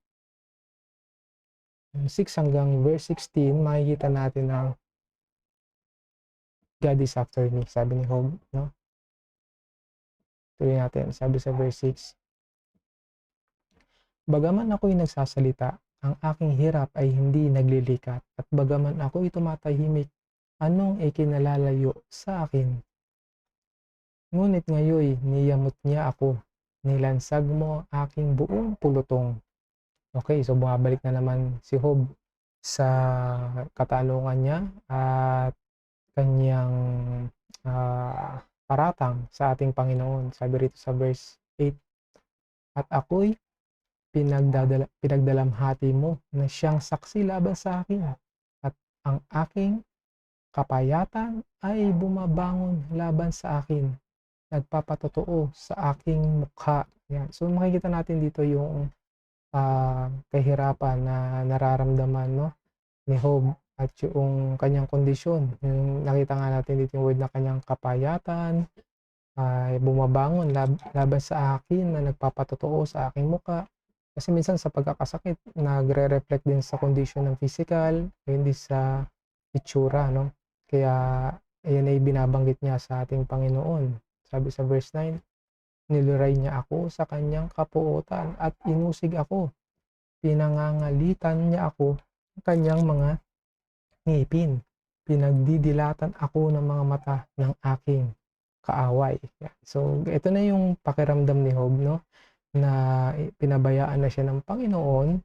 6 hanggang verse 16 makikita natin na God is after me, sabi ni Job, no? Tuloy natin, sabi sa verse 6, bagaman ako'y nagsasalita, ang aking hirap ay hindi naglilikat, at bagaman ako'y tumatahimik, anong ikinalalayo sa akin? Ngunit ngayoy niyamot niya ako, nilansag mo aking buong pulutong. Okay, so bumabalik na naman si Job sa katanungan niya at kanyang paratang sa ating Panginoon. Sabi rito sa verse 8, at ako'y pinagdalamhati mo na siyang saksi laban sa akin, at ang aking kapayatan ay bumabangon laban sa akin, nagpapatotoo sa aking mukha. Yan. So makikita natin dito yung kahirapan na nararamdaman, no, ni Job at yung kanyang kondisyon. Yung nakita nga natin dito yung word na kanyang kapayatan ay bumabangon laban sa akin, na nagpapatotoo sa aking mukha. Kasi minsan sa pagkakasakit nagre-reflect din sa kondisyon ng physical, hindi sa itsura, no. Kaya ayan ay binabanggit niya sa ating Panginoon. Sabi sa verse 9, niluray niya ako sa kanyang kapuotan at inusig ako. Pinangangalitan niya ako ng kanyang mga ngipin. Pinagdidilatan ako ng mga mata ng aking kaaway. So, ito na yung pakiramdam ni Job, no? Na pinabayaan na siya ng Panginoon.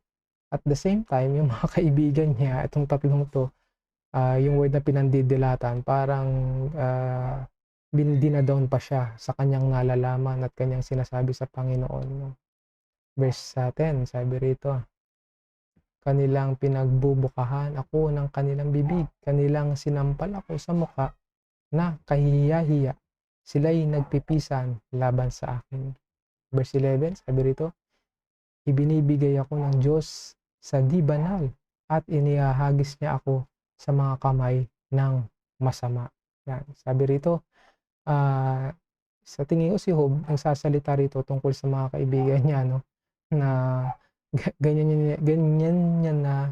At the same time, yung mga kaibigan niya, itong tatlong to, yung word na pinandidilatan, parang dinadown pa siya sa kanyang nalalaman at kanyang sinasabi sa Panginoon, no? Verse 10, sabi rito, kanilang pinagbubukahan ako ng kanilang bibig, kanilang sinampal ako sa mukha na kahihiya-hiya, sila'y nagpipisan laban sa akin. Verse 11, sabi rito, ibinibigay ako ng Diyos sa di banal at inihahagis niya ako sa mga kamay ng masama. Yan. Sabi rito, sa tingin ko si Job nagsasalita rito tungkol sa mga kaibigan niya, no, na ganyan niya na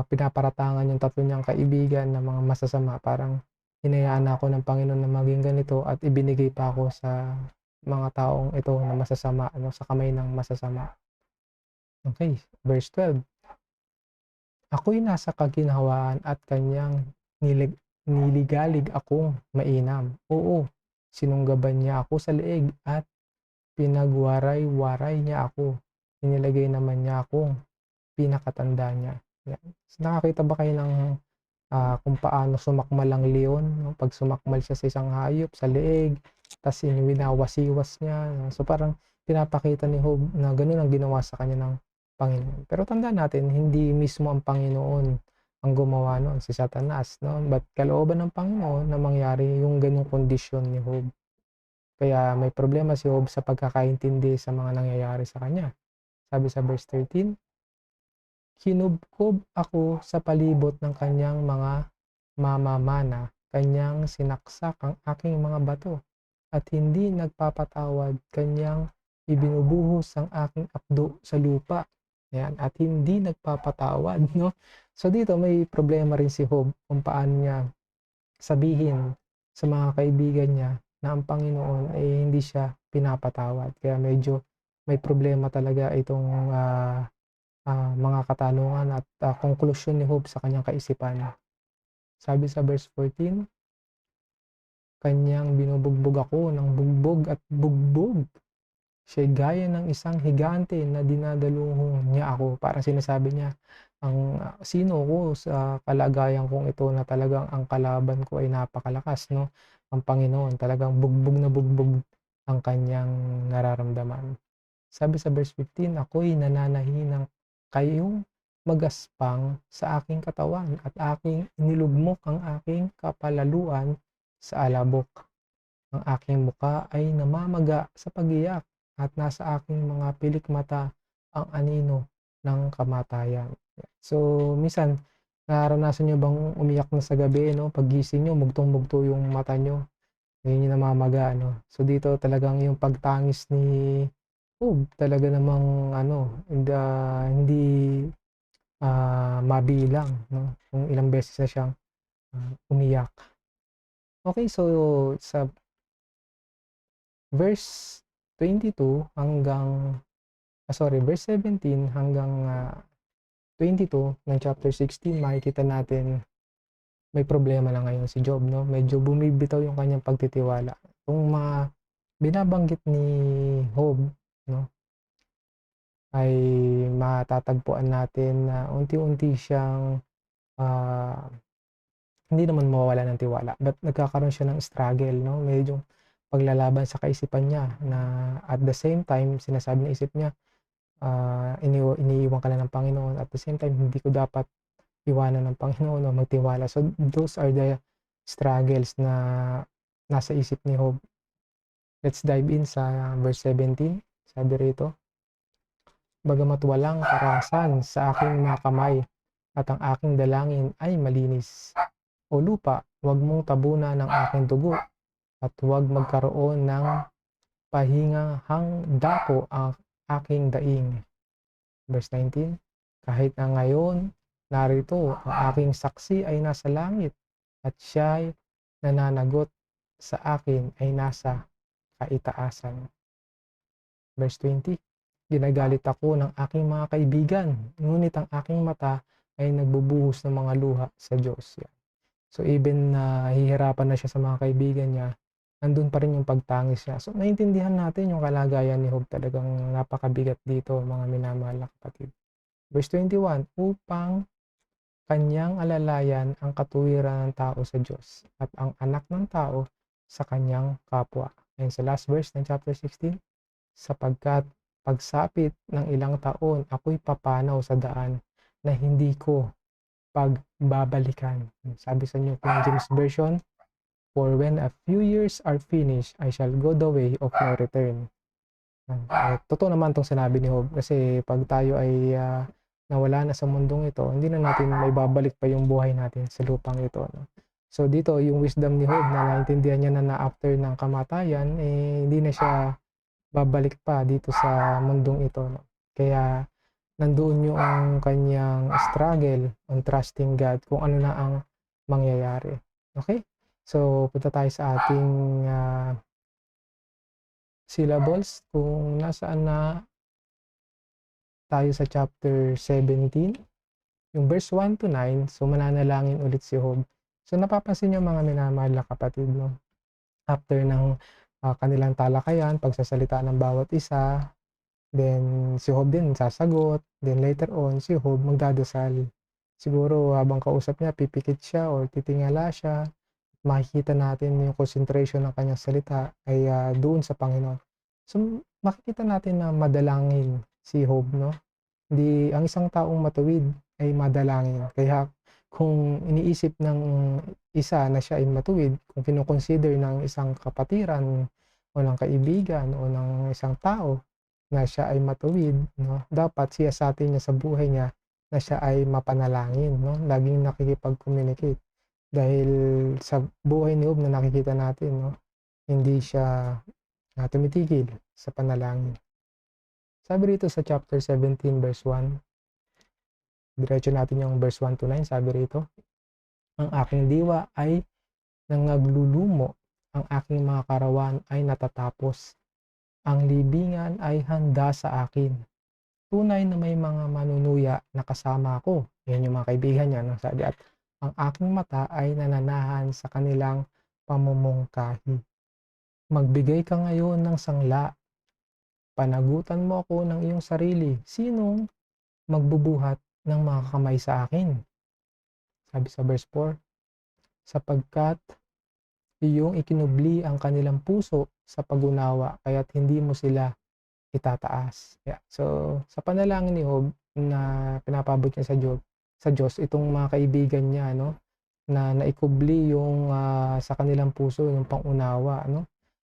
pinaparatangan yung tatlo niyang kaibigan na mga masasama. Parang hinayaan ako ng Panginoon na maging ganito at ibinigay pa ako sa mga taong ito na masasama, ano, sa kamay ng masasama. Okay, verse 12. Ako'y nasa kaginhawaan at kanyang niligalig akong mainam. Oo, sinunggaban niya ako sa leeg at pinagwaray-waray niya ako. Inilagay naman niya akong pinakatanda niya. Yan. So, nakakita ba kayo ng kung paano sumakmal ang leon, no? Pag sumakmal siya sa isang hayop sa leeg, tas winawasiwas niya, no? So parang pinapakita ni Job na ganun ang ginawa sa kanya ng Panginoon. Pero tandaan natin, hindi mismo ang Panginoon ang gumawa noon, si Satanas, no? But kalooban ng Panginoon na mangyari yung ganung kondisyon ni Job. Kaya may problema si Job sa pagkakaintindi sa mga nangyayari sa kanya. Sabi sa verse 13, kinubkob ako sa palibot ng kanyang mga mamamana, kanyang sinaksak ang aking mga bato, at hindi nagpapatawad, kanyang ibinubuhos ang aking apdo sa lupa. Ayan, at hindi nagpapatawad, 'no? So dito may problema rin si Job kung paano niya sabihin sa mga kaibigan niya na ang Panginoon ay hindi siya pinapatawad. Kaya medyo may problema talaga itong, mga katanungan at, konklusyon ni Job sa kanyang kaisipan. Sabi sa verse 14, "Kanyang binubugbog ako ng bugbog at bugbog. Siya'y gaya ng isang higante na dinadalubong niya ako." Parang sinasabi niya, "Sino ako sa kalagayan kong ito na talagang ang kalaban ko ay napakalakas," 'no? Ang Panginoon talagang bugbog na bugbog ang kanyang nararamdaman. Sabi sa verse 15, "Ako'y nananahi kayong magaspang sa aking katawan at aking inilugmok ang aking kapalaluan sa alabok. Ang aking muka ay namamaga sa pag-iyak at nasa aking mga pilikmata ang anino ng kamatayan." So, minsan nararanasan niyo bang umiyak na sa gabi 'no, paggising niyo mugtong-mugto yung mata niyo, yun yung namamaga 'no. So, dito talagang yung pagtangis ni Job talaga namang ano, hindi, mabilang 'no, kung ilang beses na siyang, umiyak. Okey, so sa verse 22 hanggang verse 17 hanggang, 22 ng chapter 16 makikita natin may problema na ngayon si Job 'no, medyo bumibitaw yung kanyang pagtitiwala. Yung mga binabanggit ni Job 'no, ay matatagpuan natin na unti-unti siyang, ah, hindi naman mawawalan ng tiwala but nagkakaroon siya ng struggle 'no, medyo paglalaban sa kaisipan niya na at the same time sinasabi ng isip niya, iniiwan ka na ng Panginoon, at the same time hindi ko dapat iwanan ng Panginoon o magtiwala. So those are the struggles na nasa isip ni Job. Let's dive in sa verse 17. Sabi rito, "Bagamat walang karahasan sa aking mga kamay at ang aking dalangin ay malinis. O lupa, huwag mong tabunan ng aking dugo at huwag magkaroon ng pahingahang dako ang aking daing." Verse 19, "Kahit na ngayon, narito ang aking saksi ay nasa langit at siya'y nananagot sa akin ay nasa kaitaasan." Verse 20, "Ginagalit ako ng aking mga kaibigan, ngunit ang aking mata ay nagbubuhos ng mga luha sa Diyos." Yan. So even na nahihirapan na siya sa mga kaibigan niya, nandun pa rin yung pagtangis niya. So naintindihan natin yung kalagayan ni Job, talagang napakabigat dito mga minamahal na kapatid. Verse 21, "Upang kanyang alalayan ang katuwiran ng tao sa Diyos at ang anak ng tao sa kanyang kapwa." And sa last verse ng chapter 16, "Sapagkat pagsapit ng ilang taon ako'y papanaw sa daan na hindi ko pagbabalikan." Sabi sa New King James Version, "For when a few years are finished, I shall go the way of no return." Totoo naman 'tong sinabi ni Job kasi 'pag tayo ay, nawala na sa mundong ito, hindi na natin maibabalik pa yung buhay natin sa lupang ito 'no. So dito yung wisdom ni Job na naintindihan niya na after ng kamatayan, hindi na siya babalik pa dito sa mundong ito 'no. Kaya nandoon yung kanyang struggle on trusting God kung ano na ang mangyayari. Okay. So punta tayo sa ating, syllables kung nasaan na tayo sa chapter 17, yung verse 1 to 9, so mananalangin ulit si Job. So napapansin niyo mga minamahal na kapatid 'no, after ng, kanilang talakayan, pagsasalita ng bawat isa, then si Job din sasagot, then later on si Job magdadasal. Siguro habang kausap niya pipikit siya or titingala siya, makikita natin yung concentration ng kanyang salita ay, doon sa Panginoon. So makikita natin na madalangin si Job 'no. Hindi ang isang taong matuwid ay madalangin. Kaya kung iniisip ng isa na siya ay matuwid, kung kino-consider ng isang kapatiran o ng kaibigan o ng isang tao na siya ay matuwid 'no, dapat siyasatin niya sa buhay niya na siya ay mapanalangin 'no, laging nakikipag-communicate. Dahil sa buhay ni Job na nakikita natin 'no, hindi siya, tumitigil sa panalangin. Sabi rito sa chapter 17 verse 1, diretso natin yung verse 1 to 9, sabi rito, ang aking diwa ay nangaglulumo, ang aking mga karawan ay natatapos, ang libingan ay handa sa akin. Tunay na may mga manunuya na kasama ako. Yan yung mga kaibigan niya, no? Sabi, at ang aking mata ay nananahan sa kanilang pamumungkahi. Magbigay ka ngayon ng sangla. Panagutan mo ako ng iyong sarili. Sinong magbubuhat ng mga kamay sa akin? Sabi sa verse 4, sapagkat iyong ikinubli ang kanilang puso sa pag-unawa, kaya't hindi mo sila itataas. Yeah. So, sa panalangin ni Job na pinapabot niya sa Diyos, itong mga kaibigan niya, no, na naikubli yung sa kanilang puso, yung pangunawa, no?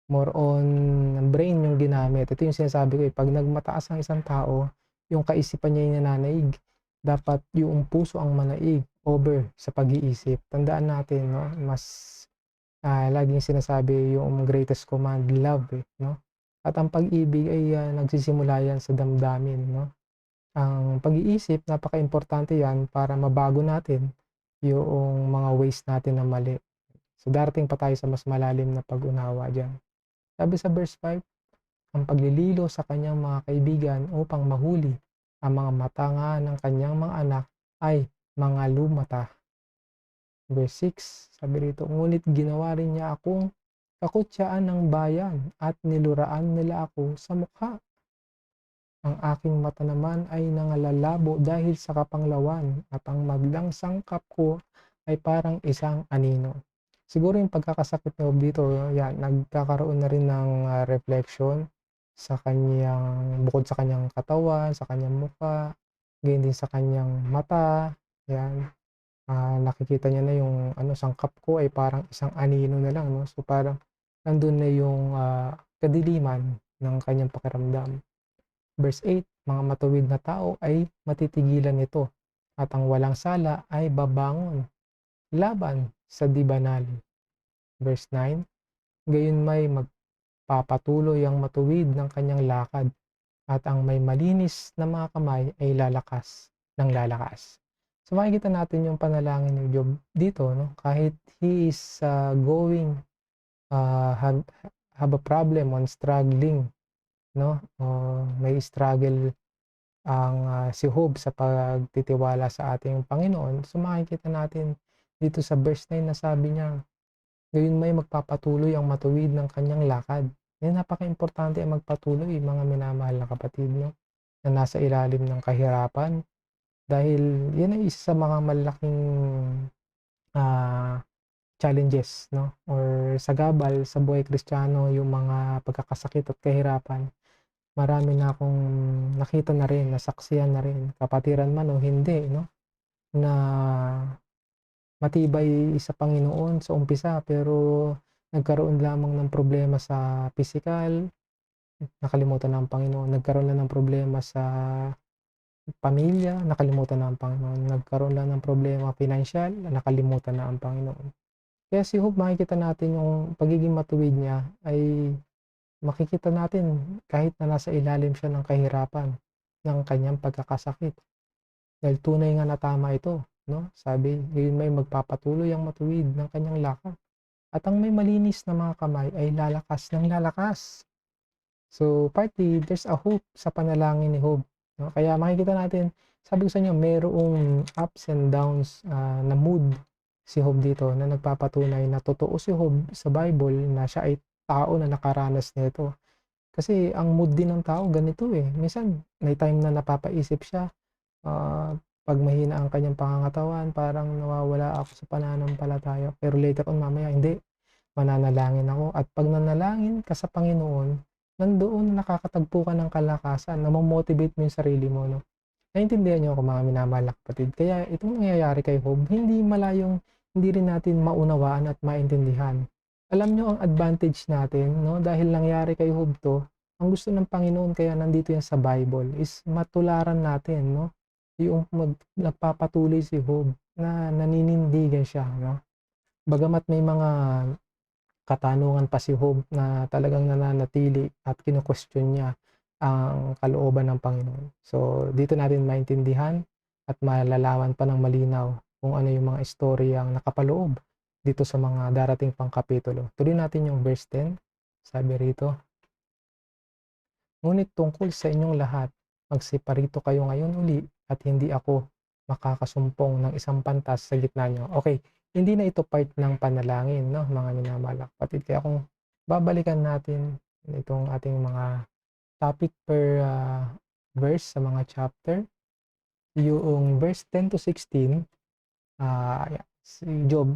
More on brain yung ginamit. Ito yung sinasabi ko, pag nagmataas ang isang tao, yung kaisipan niya yung nananaig. Dapat yung puso ang manaig over sa pag-iisip. Tandaan natin, no, mas laging sinasabi yung greatest command, love, no? At ang pag-ibig ay nagsisimula yan sa damdamin, no? Ang pag-iisip, napaka-importante yan para mabago natin yung mga ways natin na mali. So, darating pa tayo sa mas malalim na pag-unawa dyan. Sabi sa verse 5, ang paglililo sa kanyang mga kaibigan upang mahuli ang mga mata nga ng kanyang mga anak ay mga lumata. Verse 6, sabi rito, ngunit ginawa rin niya akong kakutsaan ng bayan at niluraan nila ako sa mukha. Ang aking mata naman ay nangalalabo dahil sa kapanglawan at ang maglang sangkap ko ay parang isang anino. Siguro yung pagkakasakit ni Job dito, yan, nagkakaroon na rin ng reflection sa kanyang, bukod sa kanyang katawan, sa kanyang mukha, gayon din sa kanyang mata, yan. Nakikita niya na yung sangkap ko ay parang isang anino na lang, no? So parang nandun na yung kadiliman ng kanyang pakiramdam. Verse 8, mga matuwid na tao ay matitigilan nito at ang walang sala ay babangon laban sa di banal. Verse 9, gayon may magpapatuloy ang matuwid ng kanyang lakad at ang may malinis na mga kamay ay lalakas ng lalakas. So makikita natin yung panalangin ni Job dito, no? Kahit he is going have a problem on struggling, no? May struggle ang si Job sa pagtitiwala sa ating Panginoon. So makikita natin dito sa verse 9 na sabi niya, gayon may magpapatuloy ang matuwid ng kanyang lakad. Yan, napaka-importante ang magpatuloy, mga minamahal na kapatid, no? Na nasa ilalim ng kahirapan. Dahil yan ay isa sa mga malaking challenges, no? Or sagabal sa buhay Kristiyano, yung mga pagkakasakit at kahirapan. Marami na akong nakita na rin, nasaksihan na rin, kapatiran man o hindi, no? Na matibay sa Panginoon sa umpisa, pero nagkaroon lamang ng problema sa physical, nakalimutan na ang Panginoon. Nagkaroon na ng problema sa pamilya, nakalimutan na ang Panginoon. Nagkaroon lang ng problema financial, nakalimutan na ang Panginoon. Kaya si Job, makikita natin yung pagiging matuwid niya ay makikita natin kahit na nasa ilalim siya ng kahirapan ng kanyang pagkakasakit. Dahil tunay nga na tama ito, no? Sabi, ngayon may magpapatuloy ang matuwid ng kanyang lakad. At ang may malinis na mga kamay ay lalakas ng lalakas. So, partly, there's a hope sa panalangin ni Job. No? Kaya makikita natin, sabi ko sa inyo, mayroong ups and downs na mood si Job dito na nagpapatunay na totoo si Job sa Bible na siya ay tao na nakaranas nito. Kasi ang mood din ng tao ganito eh. Minsan, may time na napapaisip siya, pag mahina ang kanyang pangangatawan, parang nawawala ako sa pananampalataya. Pero later on, mamaya, hindi. Mananalangin ako. At pag nanalangin ka sa Panginoon, nandoon nakakatagpo ka ng kalakasan, namomotivate mo yung sarili mo, no? Naintindihan niyo ako, mga minamahal na kapatid. Kaya itong nangyayari kay Job, hindi malayong, hindi rin natin maunawaan at maintindihan. Alam niyo ang advantage natin, no? Dahil nangyari kay Job to, ang gusto ng Panginoon kaya nandito yan sa Bible is matularan natin, no? Yung nagpapatuloy si Job na naninindigan siya, no? Bagamat may mga katanungan pa si Job na talagang nananatili at kinu-question niya ang kalooban ng Panginoon. So, dito natin maintindihan at malalaman pa ng malinaw kung ano yung mga istoryang nakapaloob dito sa mga darating pang kapitulo. Tuloy natin yung verse 10. Sabi rito, "Ngunit tungkol sa inyong lahat, magsiparito kayo ngayon uli at hindi ako makakasumpong ng isang pantas sa gitna nyo." Okay, hindi na ito part ng panalangin, no, mga minamahal na kapatid. Kaya kung babalikan natin itong ating mga topic per verse sa mga chapter, yung verse 10 to 16, si Job,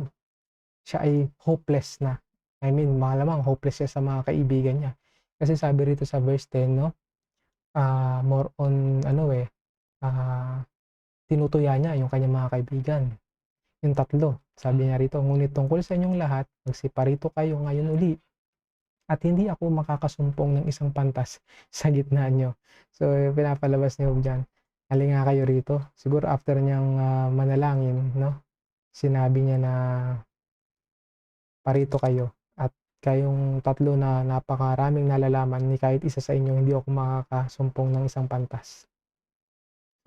siya ay hopeless na. I mean, malamang hopeless siya sa mga kaibigan niya. Kasi sabi rito sa verse 10, no, more on tinutuya niya yung kanyang mga kaibigan. Yung tatlo, sabi niya rito, "Ngunit tungkol sa inyong lahat, magsiparito kayo ngayon uli at hindi ako makakasumpong ng isang pantas sa gitna nyo." So, pinapalabas ni Job dyan, halika kayo rito. Siguro after niyang manalangin, no, sinabi niya na parito kayo at kayong tatlo na napakaraming nalalaman, ni kahit isa sa inyo hindi ako makakasumpong ng isang pantas.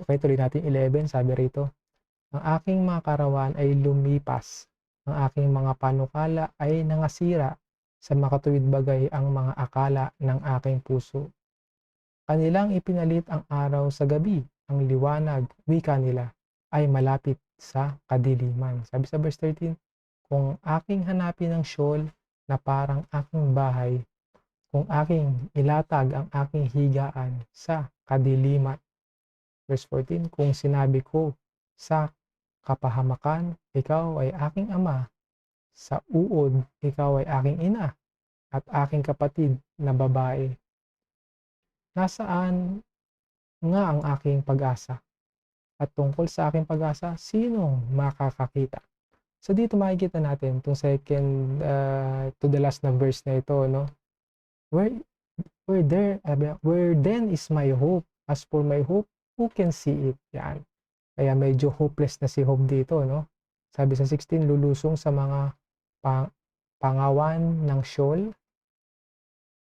Okay, tuloy natin 11, sabi rito, "Ang aking mga karawan ay lumipas, ang aking mga panukala ay nangasira, sa makatuwid bagay ang mga akala ng aking puso. Kanilang ipinalit ang araw sa gabi, ang liwanag, wika nila, ay malapit sa kadiliman." Sabi sa verse 13, "Kung aking hanapin ang Sheol na parang aking bahay, kung aking ilatag ang aking higaan sa kadiliman." Verse 14, "Kung sinabi ko sa kapahamakan, ikaw ay aking ama, sa uod, ikaw ay aking ina, at aking kapatid na babae, nasaan nga ang aking pag-asa? At tungkol sa aking pag-asa, sinong makakakita?" So dito makikita natin itong second to the last na verse na ito, no? Where, where then is my hope? As for my hope, who can see it? Yan. Kaya medyo hopeless na si Job dito, no? Sabi sa 16, "Lulusong sa mga pangawan ng Sheol,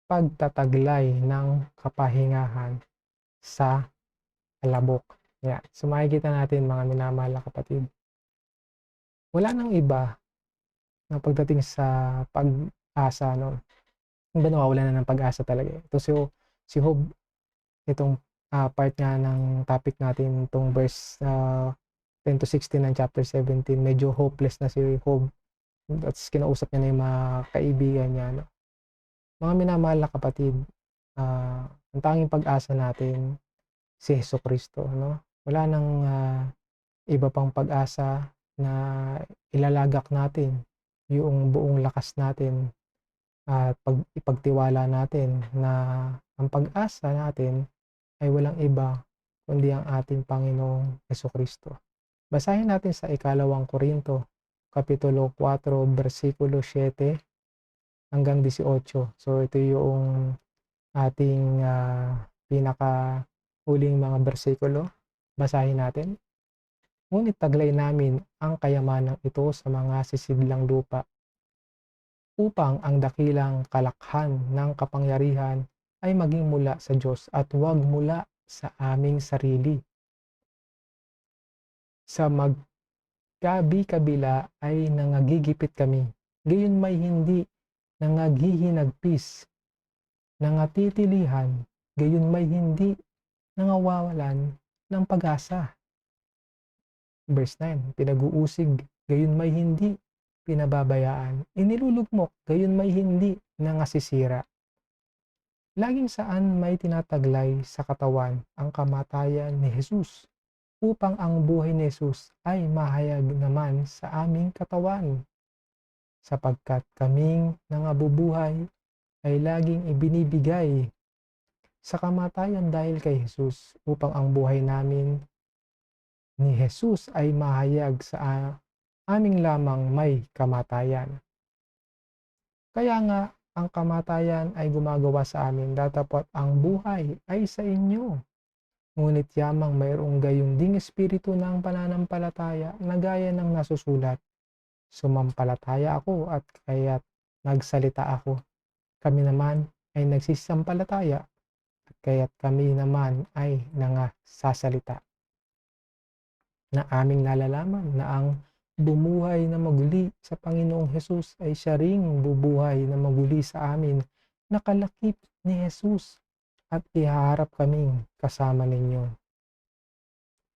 pagtataglay ng kapahingahan sa alabok." Yan. So makikita natin, mga minamahal na kapatid, wala nang iba na pagdating sa pag-asa, no? Hindi ba nawawalan na ng pag-asa talaga? Ito si Job, itong part nga ng topic natin, itong verse 10 to 16 ng chapter 17, medyo hopeless na si Job. At kinausap niya na yung mga kaibigan niya, no? Mga minamahal na kapatid, ang tanging pag-asa natin si Jesucristo, no? Wala nang iba pang pag-asa na ilalagak natin yung buong lakas natin at ipagtiwala natin na ang pag-asa natin ay walang iba kundi ang ating Panginoong Jesucristo. Basahin natin sa ikalawang Korinto, Kapitulo 4, versikulo 7 hanggang 18. So ito yung ating pinaka-huling mga bersikulo. Basahin natin. "Ngunit taglay namin ang kayamanang ito sa mga sisidlang lupa, upang ang dakilang kalakhan ng kapangyarihan ay maging mula sa Diyos at huwag mula sa aming sarili. Sa magkabi-kabila ay nangagigipit kami, gayon may hindi nangaghihinagpis, nangatitilihan, gayon may hindi nangawawalan ng pag-asa." Verse 9, "Pinag-uusig, gayon may hindi pinababayaan, inilulugmok, gayon may hindi nangasisira. Laging saan may tinataglay sa katawan ang kamatayan ni Jesus, upang ang buhay ni Jesus ay mahayag naman sa aming katawan. Sapagkat kaming nangabubuhay ay laging ibinibigay sa kamatayan dahil kay Jesus, upang ang buhay namin ni Jesus ay mahayag sa aming lamang may kamatayan. Kaya nga, ang kamatayan ay gumagawa sa amin, datapwat ang buhay ay sa inyo. Ngunit yamang mayroong gayong ding espiritu ng pananampalataya na gaya ng nasusulat, sumampalataya ako at kaya't nagsalita ako. Kami naman ay nagsisampalataya at kaya't kami naman ay nangasasalita na aming nalalaman na ang bumuhay na maguli sa Panginoong Hesus ay siya ring bubuhay na maguli sa amin na kalakip ni Jesus, at ihaharap kaming kasama ninyo,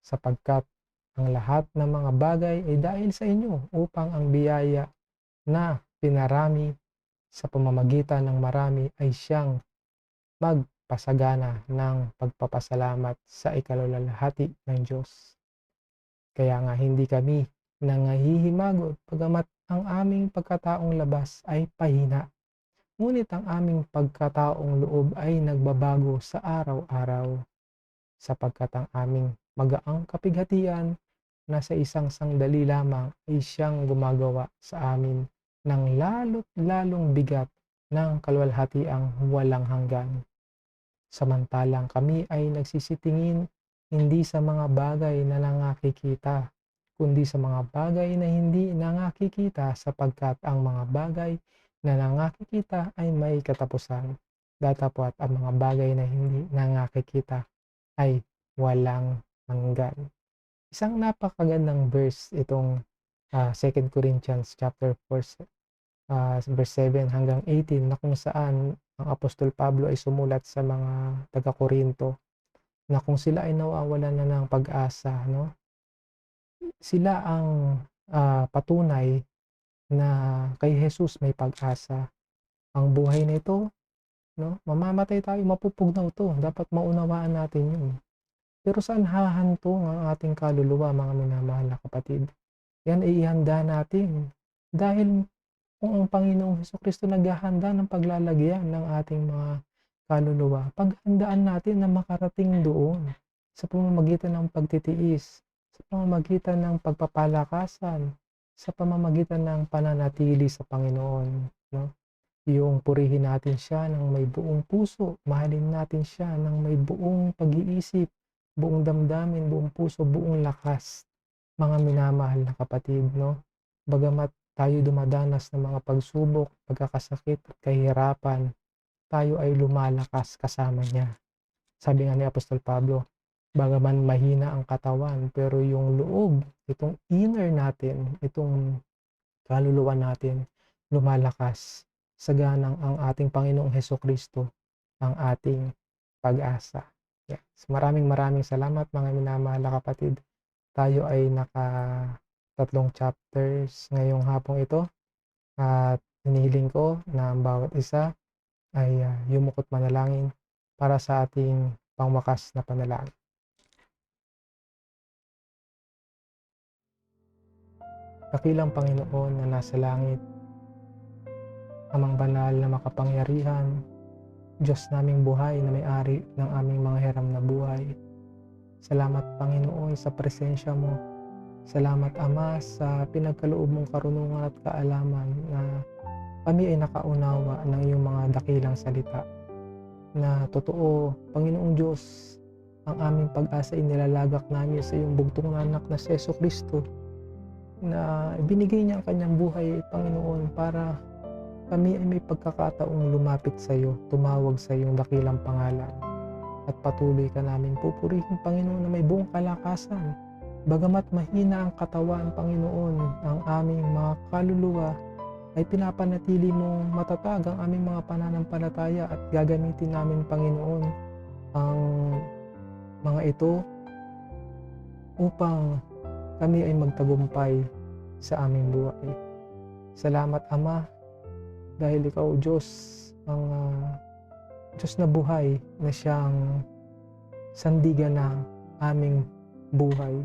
sapagkat ang lahat ng mga bagay ay dahil sa inyo, upang ang biyaya na pinarami sa pamamagitan ng marami ay siyang magpasagana ng pagpapasalamat sa ikaluwalhati ng Diyos. Kaya nga hindi kami nangahihimagot, bagamat ang aming pagkataong labas ay pahina, ngunit ang aming pagkataong loob ay nagbabago sa araw-araw, sapagkat ang aming magaang kapighatian na sa isang sandali lamang ay siyang gumagawa sa amin ng lalo't lalong bigat ng kaluwalhatiang walang hanggan. Samantalang kami ay nagsisitingin hindi sa mga bagay na nangakikita, kundi sa mga bagay na hindi nangakikita, sapagkat ang mga bagay na nangakikita ay may katapusan. Datapwat ang mga bagay na hindi nangakikita ay walang hanggan. Isang napakagandang verse itong 2 Corinthians chapter 4 verse 7 hanggang 18, na kung saan ang Apostol Pablo ay sumulat sa mga taga-Korinto na kung sila ay nawawalan na ng pag-asa, no? Sila ang patunay na kay Jesus may pag-asa. Ang buhay na ito, no? Mamamatay tayo, mapupugnaw to. Dapat maunawaan natin yun. Pero saan hahantong ang ating kaluluwa, mga minamahal na kapatid? Yan ay ihanda natin. Dahil kung ang Panginoong Hesukristo naghahanda ng paglalagyan ng ating mga kaluluwa, paghandaan natin na makarating doon sa pamamagitan ng pagtitiis, sa pamamagitan ng pagpapalakasan, sa pamamagitan ng pananatili sa Panginoon, no? Yung purihin natin siya ng may buong puso, mahalin natin siya ng may buong pag-iisip, buong damdamin, buong puso, buong lakas, mga minamahal na kapatid, no? Bagamat tayo dumadanas ng mga pagsubok, pagkakasakit at kahirapan, tayo ay lumalakas kasama niya. Sabi nga ni Apostol Pablo, bagaman mahina ang katawan, pero yung loob, itong inner natin, itong kaluluwa natin, lumalakas. Saganang ang ating Panginoong Hesukristo ang ating pag-asa. Yes. Maraming salamat, mga minamahal na kapatid. Tayo ay naka 3 chapters ngayong hapong ito, at hinihiling ko na ang bawat isa ay yumukot manalangin para sa ating pangwakas na panalangin. Dakilang Panginoon na nasa langit, Amang banal na makapangyarihan, Diyos naming buhay na may-ari ng aming mga hiram na buhay. Salamat, Panginoon, sa presensya mo. Salamat, Ama, sa pinagkaloob mong karunungan at kaalaman na kami ay nakaunawa ng iyong mga dakilang salita. Na totoo, Panginoong Diyos, ang aming pag-asa ay nilalagak namin sa iyong bugtong na anak na si Jesucristo, na binigay niya ang kanyang buhay, Panginoon, para kami ay may pagkakataong lumapit sa iyo, tumawag sa iyong dakilang pangalan. At patuloy ka namin pupurihin, Panginoon, na may buong kalakasan. Bagamat mahina ang katawan, Panginoon, ang aming mga kaluluwa ay pinapanatili mong matatag ang aming mga pananampalataya, at gagamitin namin, Panginoon, ang mga ito upang kami ay magtagumpay sa aming buhay. Salamat, Ama, dahil ikaw, Diyos, ang Diyos na buhay, na siyang sandigan ng aming buhay.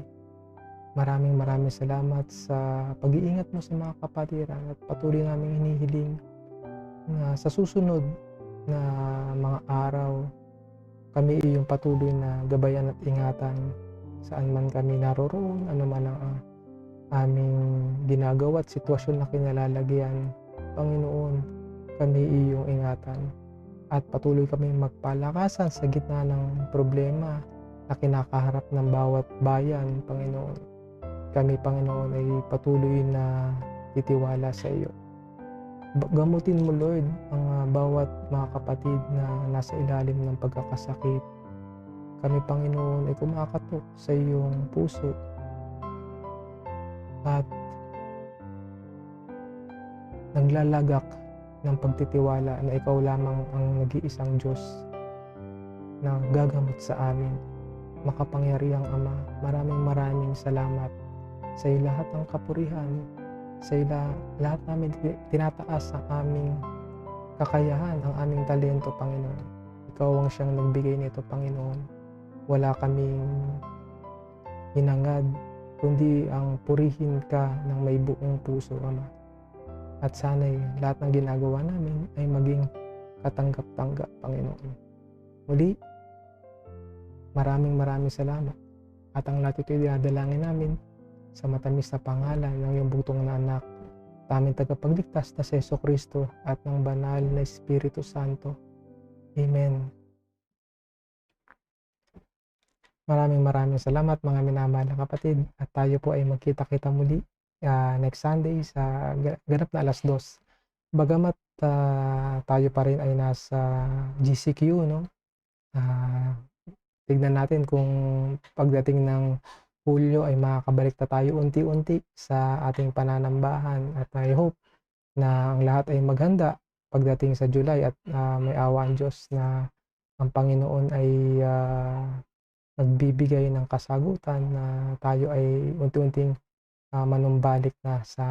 Maraming salamat sa pag-iingat mo sa mga kapatiran, at patuloy naming hinihiling na sa susunod na mga araw kami iyong patuloy na gabayan at ingatan saan man kami naroroon, ano man ang aming ginagawa at sitwasyon na kinalalagyan. Panginoon, kami iyong ingatan, at patuloy kami magpalakasan sa gitna ng problema na kinakaharap ng bawat bayan, Panginoon. Kami, Panginoon, ay patuloy na titiwala sa iyo. Gamutin mo, Lord, ang bawat mga kapatid na nasa ilalim ng pagkakasakit. Kami, Panginoon, ay kumakatok sa iyong puso at naglalagak ng pagtitiwala na ikaw lamang ang nag-iisang Diyos na gagamot sa amin. Makapangyarihang Ama, maraming salamat sa lahat ng kapurihan, sa lahat namin tinataas ang aming kakayahan, ang aming talento, Panginoon. Ikaw ang siyang nagbigay nito, Panginoon. Wala kaming hinangad, kundi ang purihin ka ng may buong puso, Ama. At sana'y lahat ng ginagawa namin ay maging katanggap-tanggap, Panginoon. Muli, maraming salamat. At ang lahat ito'y dinadalangin namin sa matamis na pangalan ng iyong bugtong na anak, aming tagapagligtas na si Jesucristo at ng banal na Espiritu Santo. Amen. Maraming salamat mga minamahal na kapatid, at tayo po ay magkita-kita muli next Sunday sa ganap na 2:00. Bagamat tayo pa rin ay nasa GCQ, no? Tignan natin kung pagdating ng Hulyo ay makakabalik na tayo unti-unti sa ating pananambahan, at I hope na ang lahat ay maghanda pagdating sa July, at may awa ang Diyos na ang Panginoon ay nagbibigay ng kasagutan na tayo ay unti-unting manumbalik na sa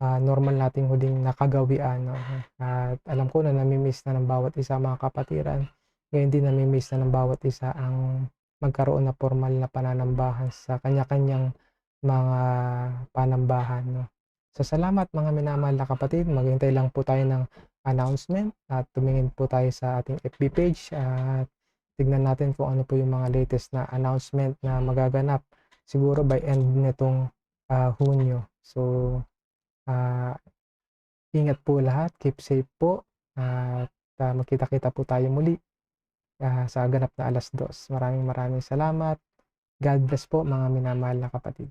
normal nating huling nakagawian, no? At alam ko na namimiss na ng bawat isa mga kapatiran, ngayon din namimiss na ng bawat isa ang magkaroon na formal na pananambahan sa kanya-kanyang mga panambahan, no? So salamat mga minamahal na kapatid, maghintay lang po tayo ng announcement at tumingin po tayo sa ating FB page at tignan natin kung ano po yung mga latest na announcement na magaganap siguro by end nitong Hunyo. So ingat po lahat, keep safe po, at magkita-kita po tayo muli sa ganap na 2:00. Maraming salamat. God bless po mga minamahal na kapatid.